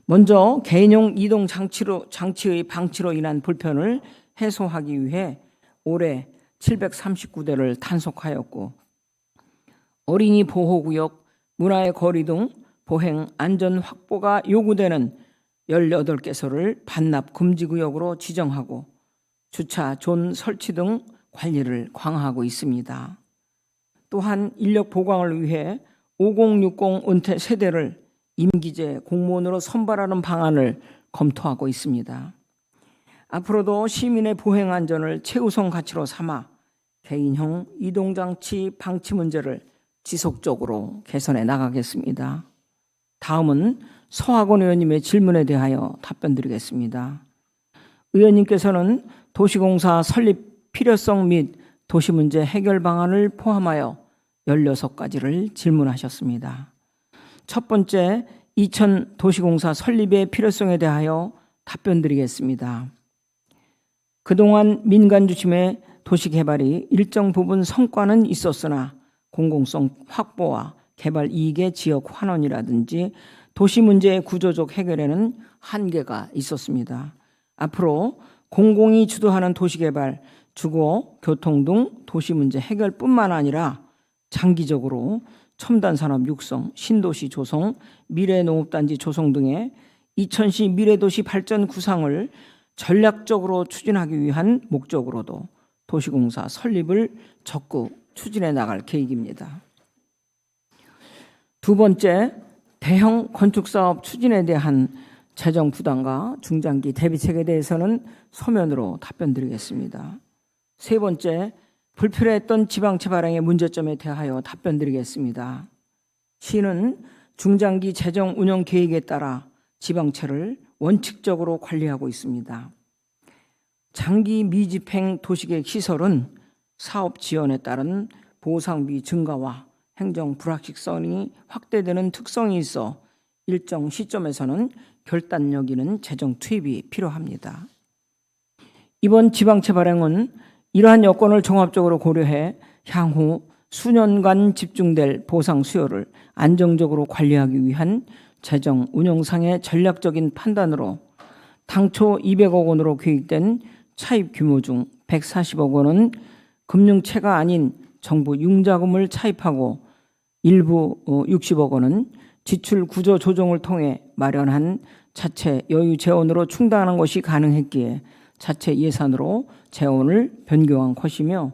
먼저 개인용 이동장치의 방치로 인한 불편을 해소하기 위해 올해 739대를 단속하였고 어린이 보호구역, 문화의 거리 등 보행 안전 확보가 요구되는 18개소를 반납 금지구역으로 지정하고 주차 존 설치 등 관리를 강화하고 있습니다. 또한 인력 보강을 위해 5060 은퇴 세대를 임기제 공무원으로 선발하는 방안을 검토하고 있습니다. 앞으로도 시민의 보행 안전을 최우선 가치로 삼아 개인형 이동장치 방치 문제를 지속적으로 개선해 나가겠습니다. 다음은 서학원 의원님의 질문에 대하여 답변드리겠습니다. 의원님께서는 도시공사 설립 필요성 및 도시문제 해결 방안을 포함하여 16가지를 질문하셨습니다. 첫 번째, 이천 도시공사 설립의 필요성에 대하여 답변드리겠습니다. 그동안 민간 중심의 도시개발이 일정 부분 성과는 있었으나 공공성 확보와 개발 이익의 지역 환원이라든지 도시 문제의 구조적 해결에는 한계가 있었습니다. 앞으로 공공이 주도하는 도시개발, 주거, 교통 등 도시 문제 해결뿐만 아니라 장기적으로 첨단산업 육성, 신도시 조성, 미래농업단지 조성 등의 이천시 미래도시 발전 구상을 전략적으로 추진하기 위한 목적으로도 도시공사 설립을 적극 추진해 나갈 계획입니다. 두 번째, 대형 건축사업 추진에 대한 재정 부담과 중장기 대비책에 대해서는 서면으로 답변드리겠습니다. 세 번째, 불필요했던 지방채 발행의 문제점에 대하여 답변드리겠습니다. 시는 중장기 재정 운영 계획에 따라 지방채를 원칙적으로 관리하고 있습니다. 장기 미집행 도시계획 시설은 사업 지원에 따른 보상비 증가와 행정 불확실성이 확대되는 특성이 있어 일정 시점에서는 결단력 있는 재정 투입이 필요합니다. 이번 지방채 발행은 이러한 여건을 종합적으로 고려해 향후 수년간 집중될 보상 수요를 안정적으로 관리하기 위한 재정 운영상의 전략적인 판단으로 당초 200억 원으로 계획된 차입 규모 중 140억 원은 금융채가 아닌 정부 융자금을 차입하고 일부 60억 원은 지출 구조 조정을 통해 마련한 자체 여유 재원으로 충당하는 것이 가능했기에 자체 예산으로 재원을 변경한 것이며,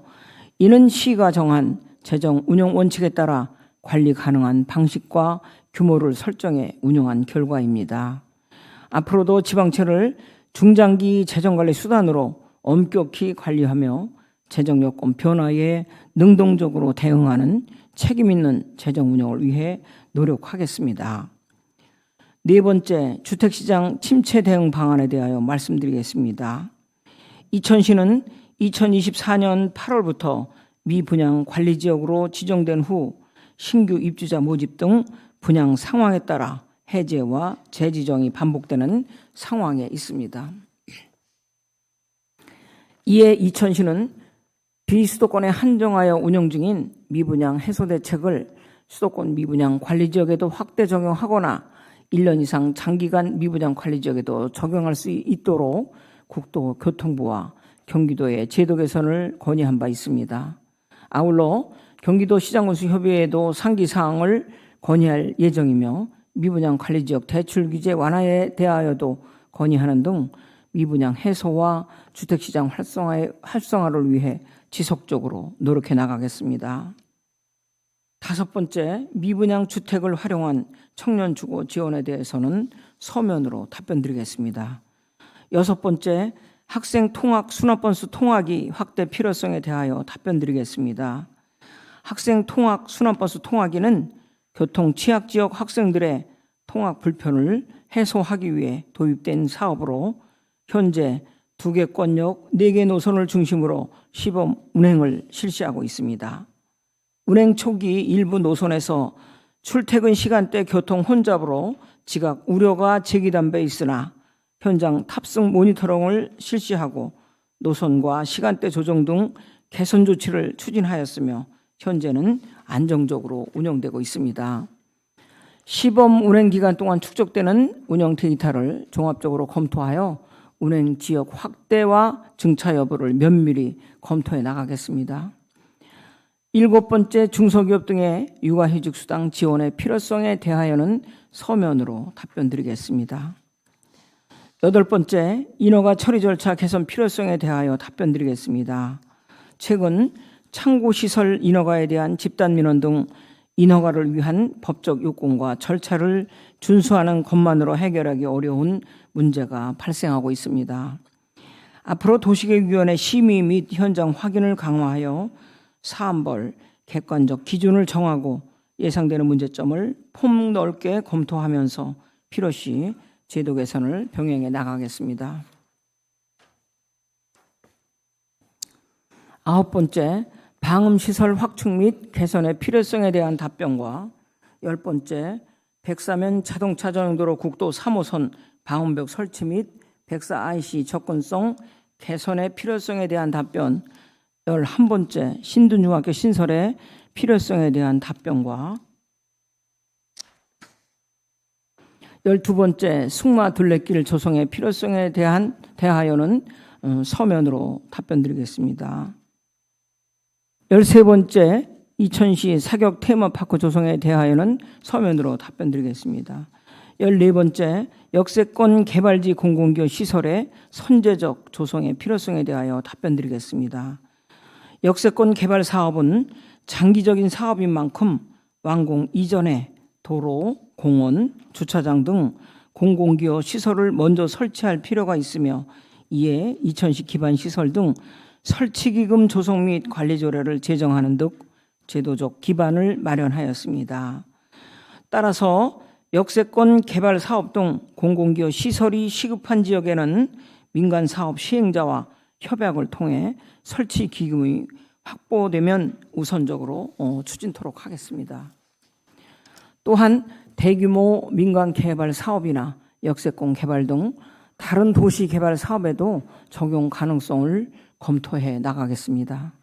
이는 시가 정한 재정 운영 원칙에 따라 관리 가능한 방식과 규모를 설정해 운영한 결과입니다. 앞으로도 지방채를 중장기 재정관리 수단으로 엄격히 관리하며 재정 여건 변화에 능동적으로 대응하는 책임 있는 재정 운영을 위해 노력하겠습니다. 네 번째, 주택시장 침체 대응 방안에 대하여 말씀드리겠습니다. 이천시는 2024년 8월부터 미분양 관리지역으로 지정된 후 신규 입주자 모집 등 분양 상황에 따라 해제와 재지정이 반복되는 상황에 있습니다. 이에 이천시는 비수도권에 한정하여 운영 중인 미분양 해소 대책을 수도권 미분양 관리지역에도 확대 적용하거나 1년 이상 장기간 미분양 관리지역에도 적용할 수 있도록 국토교통부와 경기도의 제도 개선을 건의한 바 있습니다. 아울러 경기도 시장군수협의회에도 상기 사항을 건의할 예정이며 미분양 관리지역 대출 규제 완화에 대하여도 건의하는 등 미분양 해소와 주택시장 활성화를 위해 지속적으로 노력해 나가겠습니다. 다섯 번째, 미분양 주택을 활용한 청년 주거 지원에 대해서는 서면으로 답변드리겠습니다. 여섯 번째, 학생 통학 수납 번수 통학이 확대 필요성에 대하여 답변드리겠습니다. 학생 통학 수납 번수 통학이는 교통 취약 지역 학생들의 통학 불편을 해소하기 위해 도입된 사업으로 현재 2개 권역 4개 노선을 중심으로 시범 운행을 실시하고 있습니다. 운행 초기 일부 노선에서 출퇴근 시간대 교통 혼잡으로 지각 우려가 제기된 바 있으나 현장 탑승 모니터링을 실시하고 노선과 시간대 조정 등 개선 조치를 추진하였으며 현재는 안정적으로 운영되고 있습니다. 시범 운행 기간 동안 축적되는 운영 데이터를 종합적으로 검토하여 운행 지역 확대와 증차 여부를 면밀히 검토해 나가겠습니다. 일곱 번째, 중소기업 등의 육아휴직수당 지원의 필요성에 대하여는 서면으로 답변드리겠습니다. 여덟 번째, 인허가 처리 절차 개선 필요성에 대하여 답변드리겠습니다. 최근 창고시설 인허가에 대한 집단민원 등 인허가를 위한 법적 요건과 절차를 준수하는 것만으로 해결하기 어려운 문제가 발생하고 있습니다. 앞으로 도시계획위원회 심의 및 현장 확인을 강화하여 사안별 객관적 기준을 정하고 예상되는 문제점을 폭넓게 검토하면서 필요시 제도 개선을 병행해 나가겠습니다. 9번째, 방음시설 확충 및 개선의 필요성에 대한 답변과 10번째, 백사면 자동차 전용도로 국도 3호선 방음벽 설치 및 백사 IC 접근성 개선의 필요성에 대한 답변, 11번째, 신둔중학교 신설의 필요성에 대한 답변과 12번째, 승마 둘레길 조성의 필요성에 대하여는 서면으로 답변드리겠습니다. 13번째, 이천시 사격 테마파크 조성에 대하여는 서면으로 답변드리겠습니다. 14번째, 역세권 개발지 공공기업 시설의 선제적 조성의 필요성에 대하여 답변드리겠습니다. 역세권 개발 사업은 장기적인 사업인 만큼 완공 이전에 도로, 공원, 주차장 등 공공기업 시설을 먼저 설치할 필요가 있으며 이에 이천시 기반 시설 등 설치기금 조성 및 관리 조례를 제정하는 등 제도적 기반을 마련하였습니다. 따라서 역세권 개발 사업 등 공공기업 시설이 시급한 지역에는 민간 사업 시행자와 협약을 통해 설치 기금이 확보되면 우선적으로 추진토록 하겠습니다. 또한 대규모 민간 개발 사업이나 역세권 개발 등 다른 도시 개발 사업에도 적용 가능성을 검토해 나가겠습니다.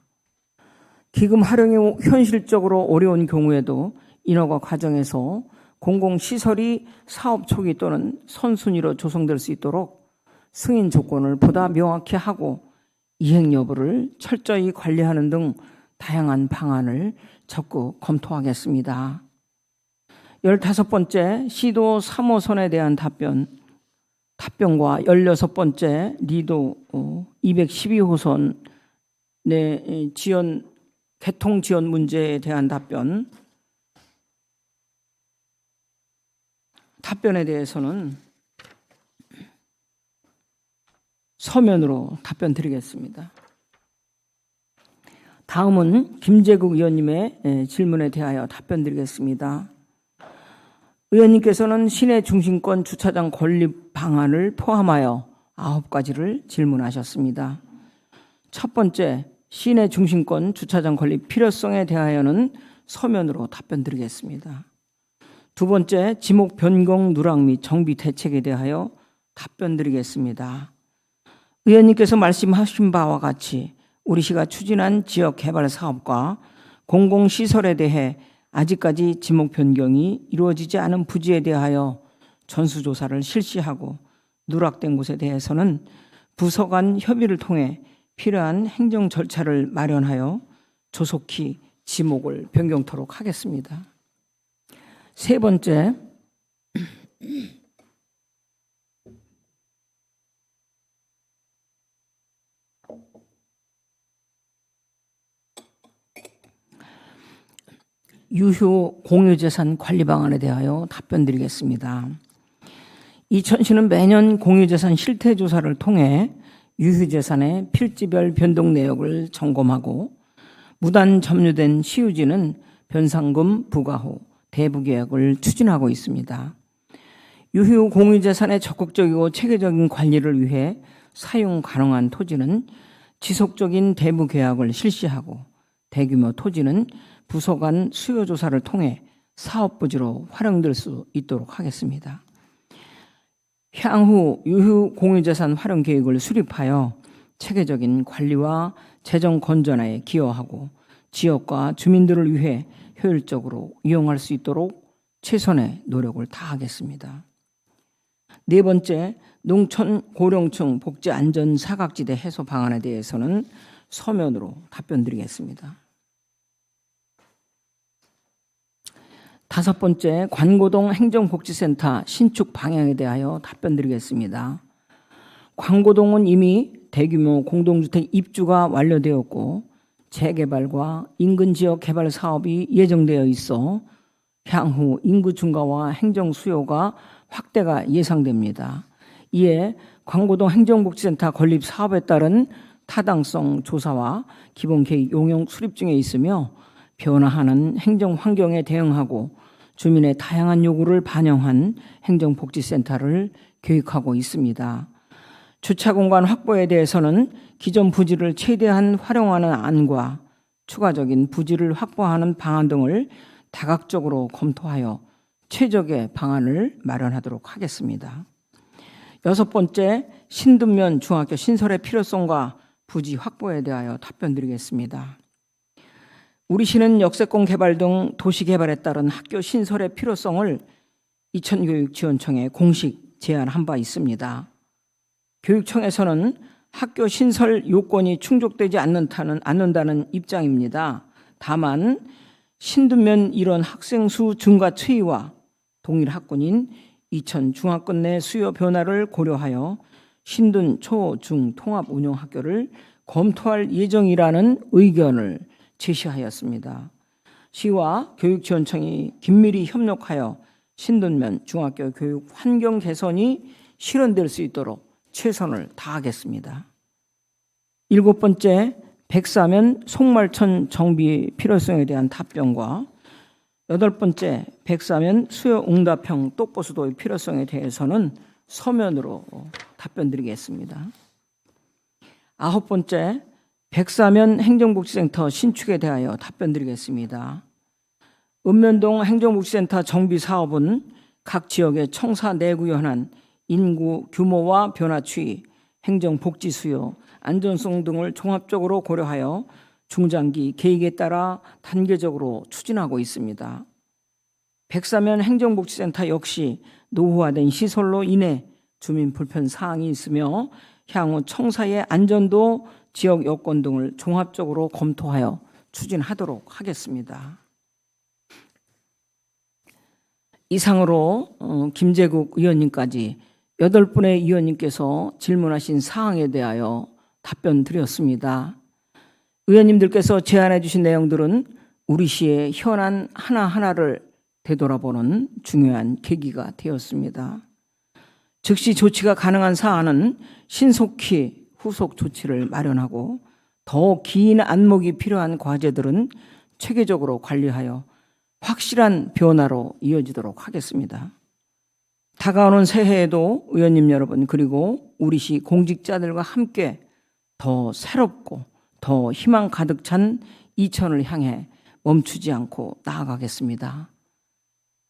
기금 활용이 현실적으로 어려운 경우에도 인허가 과정에서 공공시설이 사업 초기 또는 선순위로 조성될 수 있도록 승인 조건을 보다 명확히 하고 이행 여부를 철저히 관리하는 등 다양한 방안을 적극 검토하겠습니다. 15번째, 시도 3호선에 대한 답변과 16번째, 리도 212호선 내 개통 지원 문제에 대한 답변에 대해서는 서면으로 답변 드리겠습니다. 다음은 김재국 의원님의 질문에 대하여 답변 드리겠습니다. 의원님께서는 시내 중심권 주차장 건립 방안을 포함하여 9가지를 질문하셨습니다. 첫 번째, 시내 중심권 주차장 건립 필요성에 대하여는 서면으로 답변 드리겠습니다. 두 번째, 지목 변경 누락 및 정비 대책에 대하여 답변 드리겠습니다. 의원님께서 말씀하신 바와 같이 우리 시가 추진한 지역 개발 사업과 공공시설에 대해 아직까지 지목 변경이 이루어지지 않은 부지에 대하여 전수조사를 실시하고 누락된 곳에 대해서는 부서 간 협의를 통해 필요한 행정 절차를 마련하여 조속히 지목을 변경토록 하겠습니다. 세 번째, 유휴 공유재산 관리 방안에 대하여 답변드리겠습니다. 이천시는 매년 공유재산 실태조사를 통해 유휴재산의 필지별 변동 내역을 점검하고 무단 점유된 시유지는 변상금 부과 후 대부 계약을 추진하고 있습니다. 유휴 공유재산의 적극적이고 체계적인 관리를 위해 사용 가능한 토지는 지속적인 대부 계약을 실시하고 대규모 토지는 부서 간 수요 조사를 통해 사업 부지로 활용될 수 있도록 하겠습니다. 향후 유휴 공유재산 활용 계획을 수립하여 체계적인 관리와 재정 건전화에 기여하고 지역과 주민들을 위해 효율적으로 이용할 수 있도록 최선의 노력을 다하겠습니다. 네 번째, 농촌 고령층 복지 안전 사각지대 해소 방안에 대해서는 서면으로 답변드리겠습니다. 다섯 번째, 관고동 행정복지센터 신축 방향에 대하여 답변드리겠습니다. 관고동은 이미 대규모 공동주택 입주가 완료되었고 재개발과 인근 지역 개발 사업이 예정되어 있어 향후 인구 증가와 행정 수요가 확대가 예상됩니다. 이에 관고동 행정복지센터 건립 사업에 따른 타당성 조사와 기본계획 용역 수립 중에 있으며 변화하는 행정 환경에 대응하고 주민의 다양한 요구를 반영한 행정복지센터를 계획하고 있습니다. 주차 공간 확보에 대해서는 기존 부지를 최대한 활용하는 안과 추가적인 부지를 확보하는 방안 등을 다각적으로 검토하여 최적의 방안을 마련하도록 하겠습니다. 6번째, 신둔면 중학교 신설의 필요성과 부지 확보에 대하여 답변드리겠습니다. 우리 시는 역세권 개발 등 도시 개발에 따른 학교 신설의 필요성을 이천교육지원청에 공식 제안한 바 있습니다. 교육청에서는 학교 신설 요건이 충족되지 않는다는 입장입니다. 다만 신둔면 일원 학생 수 증가 추이와 동일 학군인 이천 중학군 내 수요 변화를 고려하여 신둔 초, 중 통합 운영 학교를 검토할 예정이라는 의견을 제시하였습니다. 시와 교육지원청이 긴밀히 협력하여 신둔면 중학교 교육 환경 개선이 실현될 수 있도록 최선을 다하겠습니다. 7번째, 백사면 송말천 정비 필요성에 대한 답변과 8번째, 백사면 수요 응답형 똑보수도의 필요성에 대해서는 서면으로 답변드리겠습니다. 9번째, 백사면 행정복지센터 신축에 대하여 답변드리겠습니다. 읍면동 행정복지센터 정비 사업은 각 지역의 청사 내구에 관한 인구 규모와 변화 추이, 행정복지 수요, 안전성 등을 종합적으로 고려하여 중장기 계획에 따라 단계적으로 추진하고 있습니다. 백사면 행정복지센터 역시 노후화된 시설로 인해 주민 불편 사항이 있으며 향후 청사의 안전도 지역 여건 등을 종합적으로 검토하여 추진하도록 하겠습니다. 이상으로 김재국 의원님까지 8분의 의원님께서 질문하신 사항에 대하여 답변 드렸습니다. 의원님들께서 제안해 주신 내용들은 우리 시의 현안 하나하나를 되돌아보는 중요한 계기가 되었습니다. 즉시 조치가 가능한 사안은 신속히 후속 조치를 마련하고 더 긴 안목이 필요한 과제들은 체계적으로 관리하여 확실한 변화로 이어지도록 하겠습니다. 다가오는 새해에도 의원님 여러분 그리고 우리 시 공직자들과 함께 더 새롭고 더 희망 가득 찬 이천을 향해 멈추지 않고 나아가겠습니다.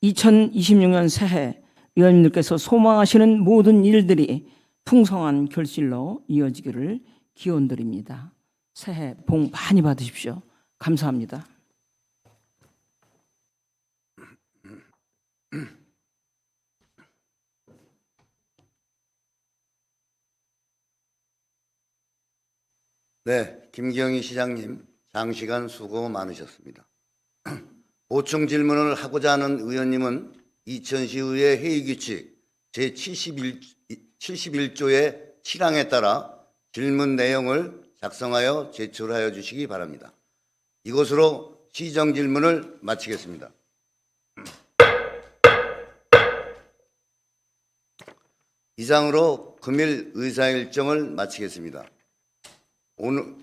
2026년 새해 의원님들께서 소망하시는 모든 일들이 풍성한 결실로 이어지기를 기원드립니다. 새해 복 많이 받으십시오. 감사합니다. 네, 김경희 시장님 장시간 수고 많으셨습니다. 보충 질문을 하고자 하는 의원님은 이천시의회 회의규칙 제71조의 7항에 따라 질문 내용을 작성하여 제출하여 주시기 바랍니다. 이것으로 시정 질문을 마치겠습니다. 이상으로 금일 의사일정을 마치겠습니다.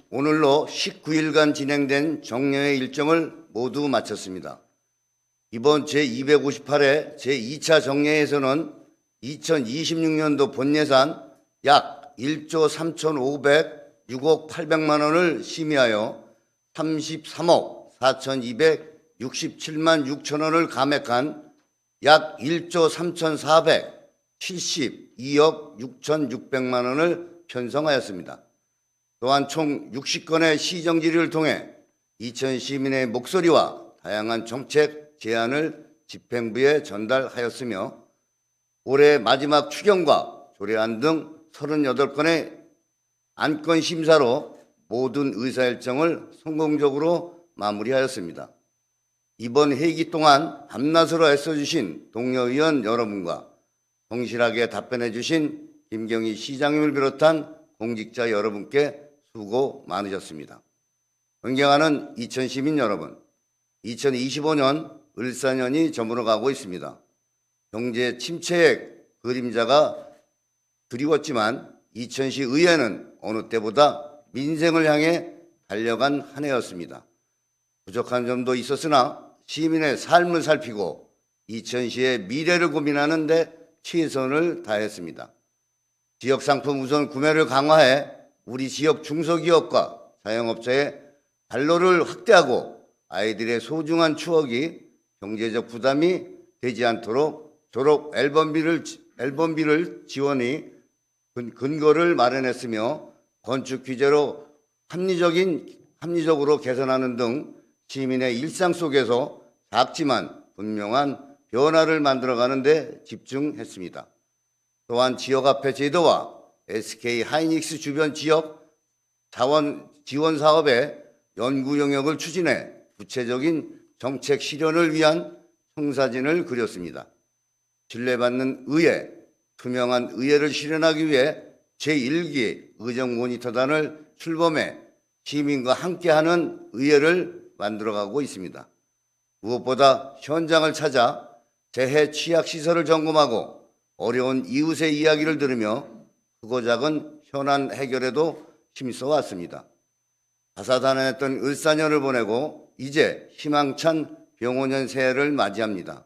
오늘로 19일간 진행된 정례회 일정을 모두 마쳤습니다. 이번 제258회 제2차 정례에서는 2026년도 본예산 약 1조 3,506억 800만 원을 심의하여 33억 4,267만 6천 원을 감액한 약 1조 3,472억 6,600만 원을 편성하였습니다. 또한 총 60건의 시정 질의를 통해 이천 시민의 목소리와 다양한 정책 제안을 집행부에 전달하였으며 올해 마지막 추경과 조례안 등 38건의 안건 심사로 모든 의사일정을 성공적으로 마무리하였습니다. 이번 회기 동안 밤낮으로 애써주신 동료 의원 여러분과 성실하게 답변해 주신 김경희 시장님을 비롯한 공직자 여러분께 수고 많으셨습니다. 존경하는 이천 시민 여러분, 2025년 을사년이 저물어가고 있습니다. 경제 침체의 그림자가 드리웠지만 이천시 의회는 어느 때보다 민생을 향해 달려간 한 해였습니다. 부족한 점도 있었으나 시민의 삶을 살피고 이천시의 미래를 고민하는 데 최선을 다했습니다. 지역 상품 우선 구매를 강화해 우리 지역 중소기업과 자영업자의 발로를 확대하고 아이들의 소중한 추억이 경제적 부담이 되지 않도록 졸업 앨범비를 지원이 근거를 마련했으며 건축 규제로 합리적으로 개선하는 등 시민의 일상 속에서 작지만 분명한 변화를 만들어가는 데 집중했습니다. 또한 지역화폐 제도와 SK 하이닉스 주변 지역 자원 지원 사업의 연구 영역을 추진해 구체적인 정책 실현을 위한 청사진을 그렸습니다. 신뢰받는 의회, 투명한 의회를 실현하기 위해 제1기 의정 모니터단을 출범해 시민과 함께하는 의회를 만들어가고 있습니다. 무엇보다 현장을 찾아 재해 취약 시설을 점검하고 어려운 이웃의 이야기를 들으며 크고 작은 현안 해결에도 힘써 왔습니다. 다사다난했던 을사년을 보내고 이제 희망찬 병오년 새해를 맞이합니다.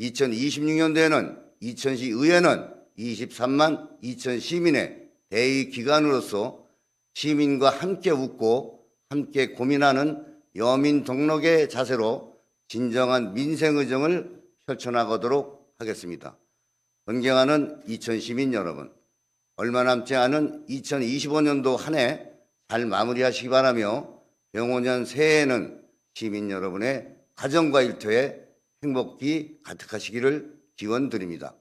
2026년도에는 이천시 의회는 23만 2천 시민의 대의 기관으로서 시민과 함께 웃고 함께 고민하는 여민 동록의 자세로 진정한 민생의정을 펼쳐나가도록 하겠습니다. 존경하는 이천 시민 여러분, 얼마 남지 않은 2025년도 한 해 잘 마무리하시기 바라며 병오년 새해에는 시민 여러분의 가정과 일터에 행복이 가득하시기를 기원드립니다.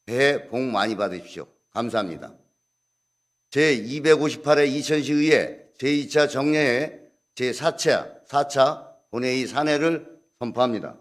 새해 복 많이 받으십시오. 감사합니다. 제258회 이천시의회 제2차 정례회 제4차 본회의 산회를 선포합니다.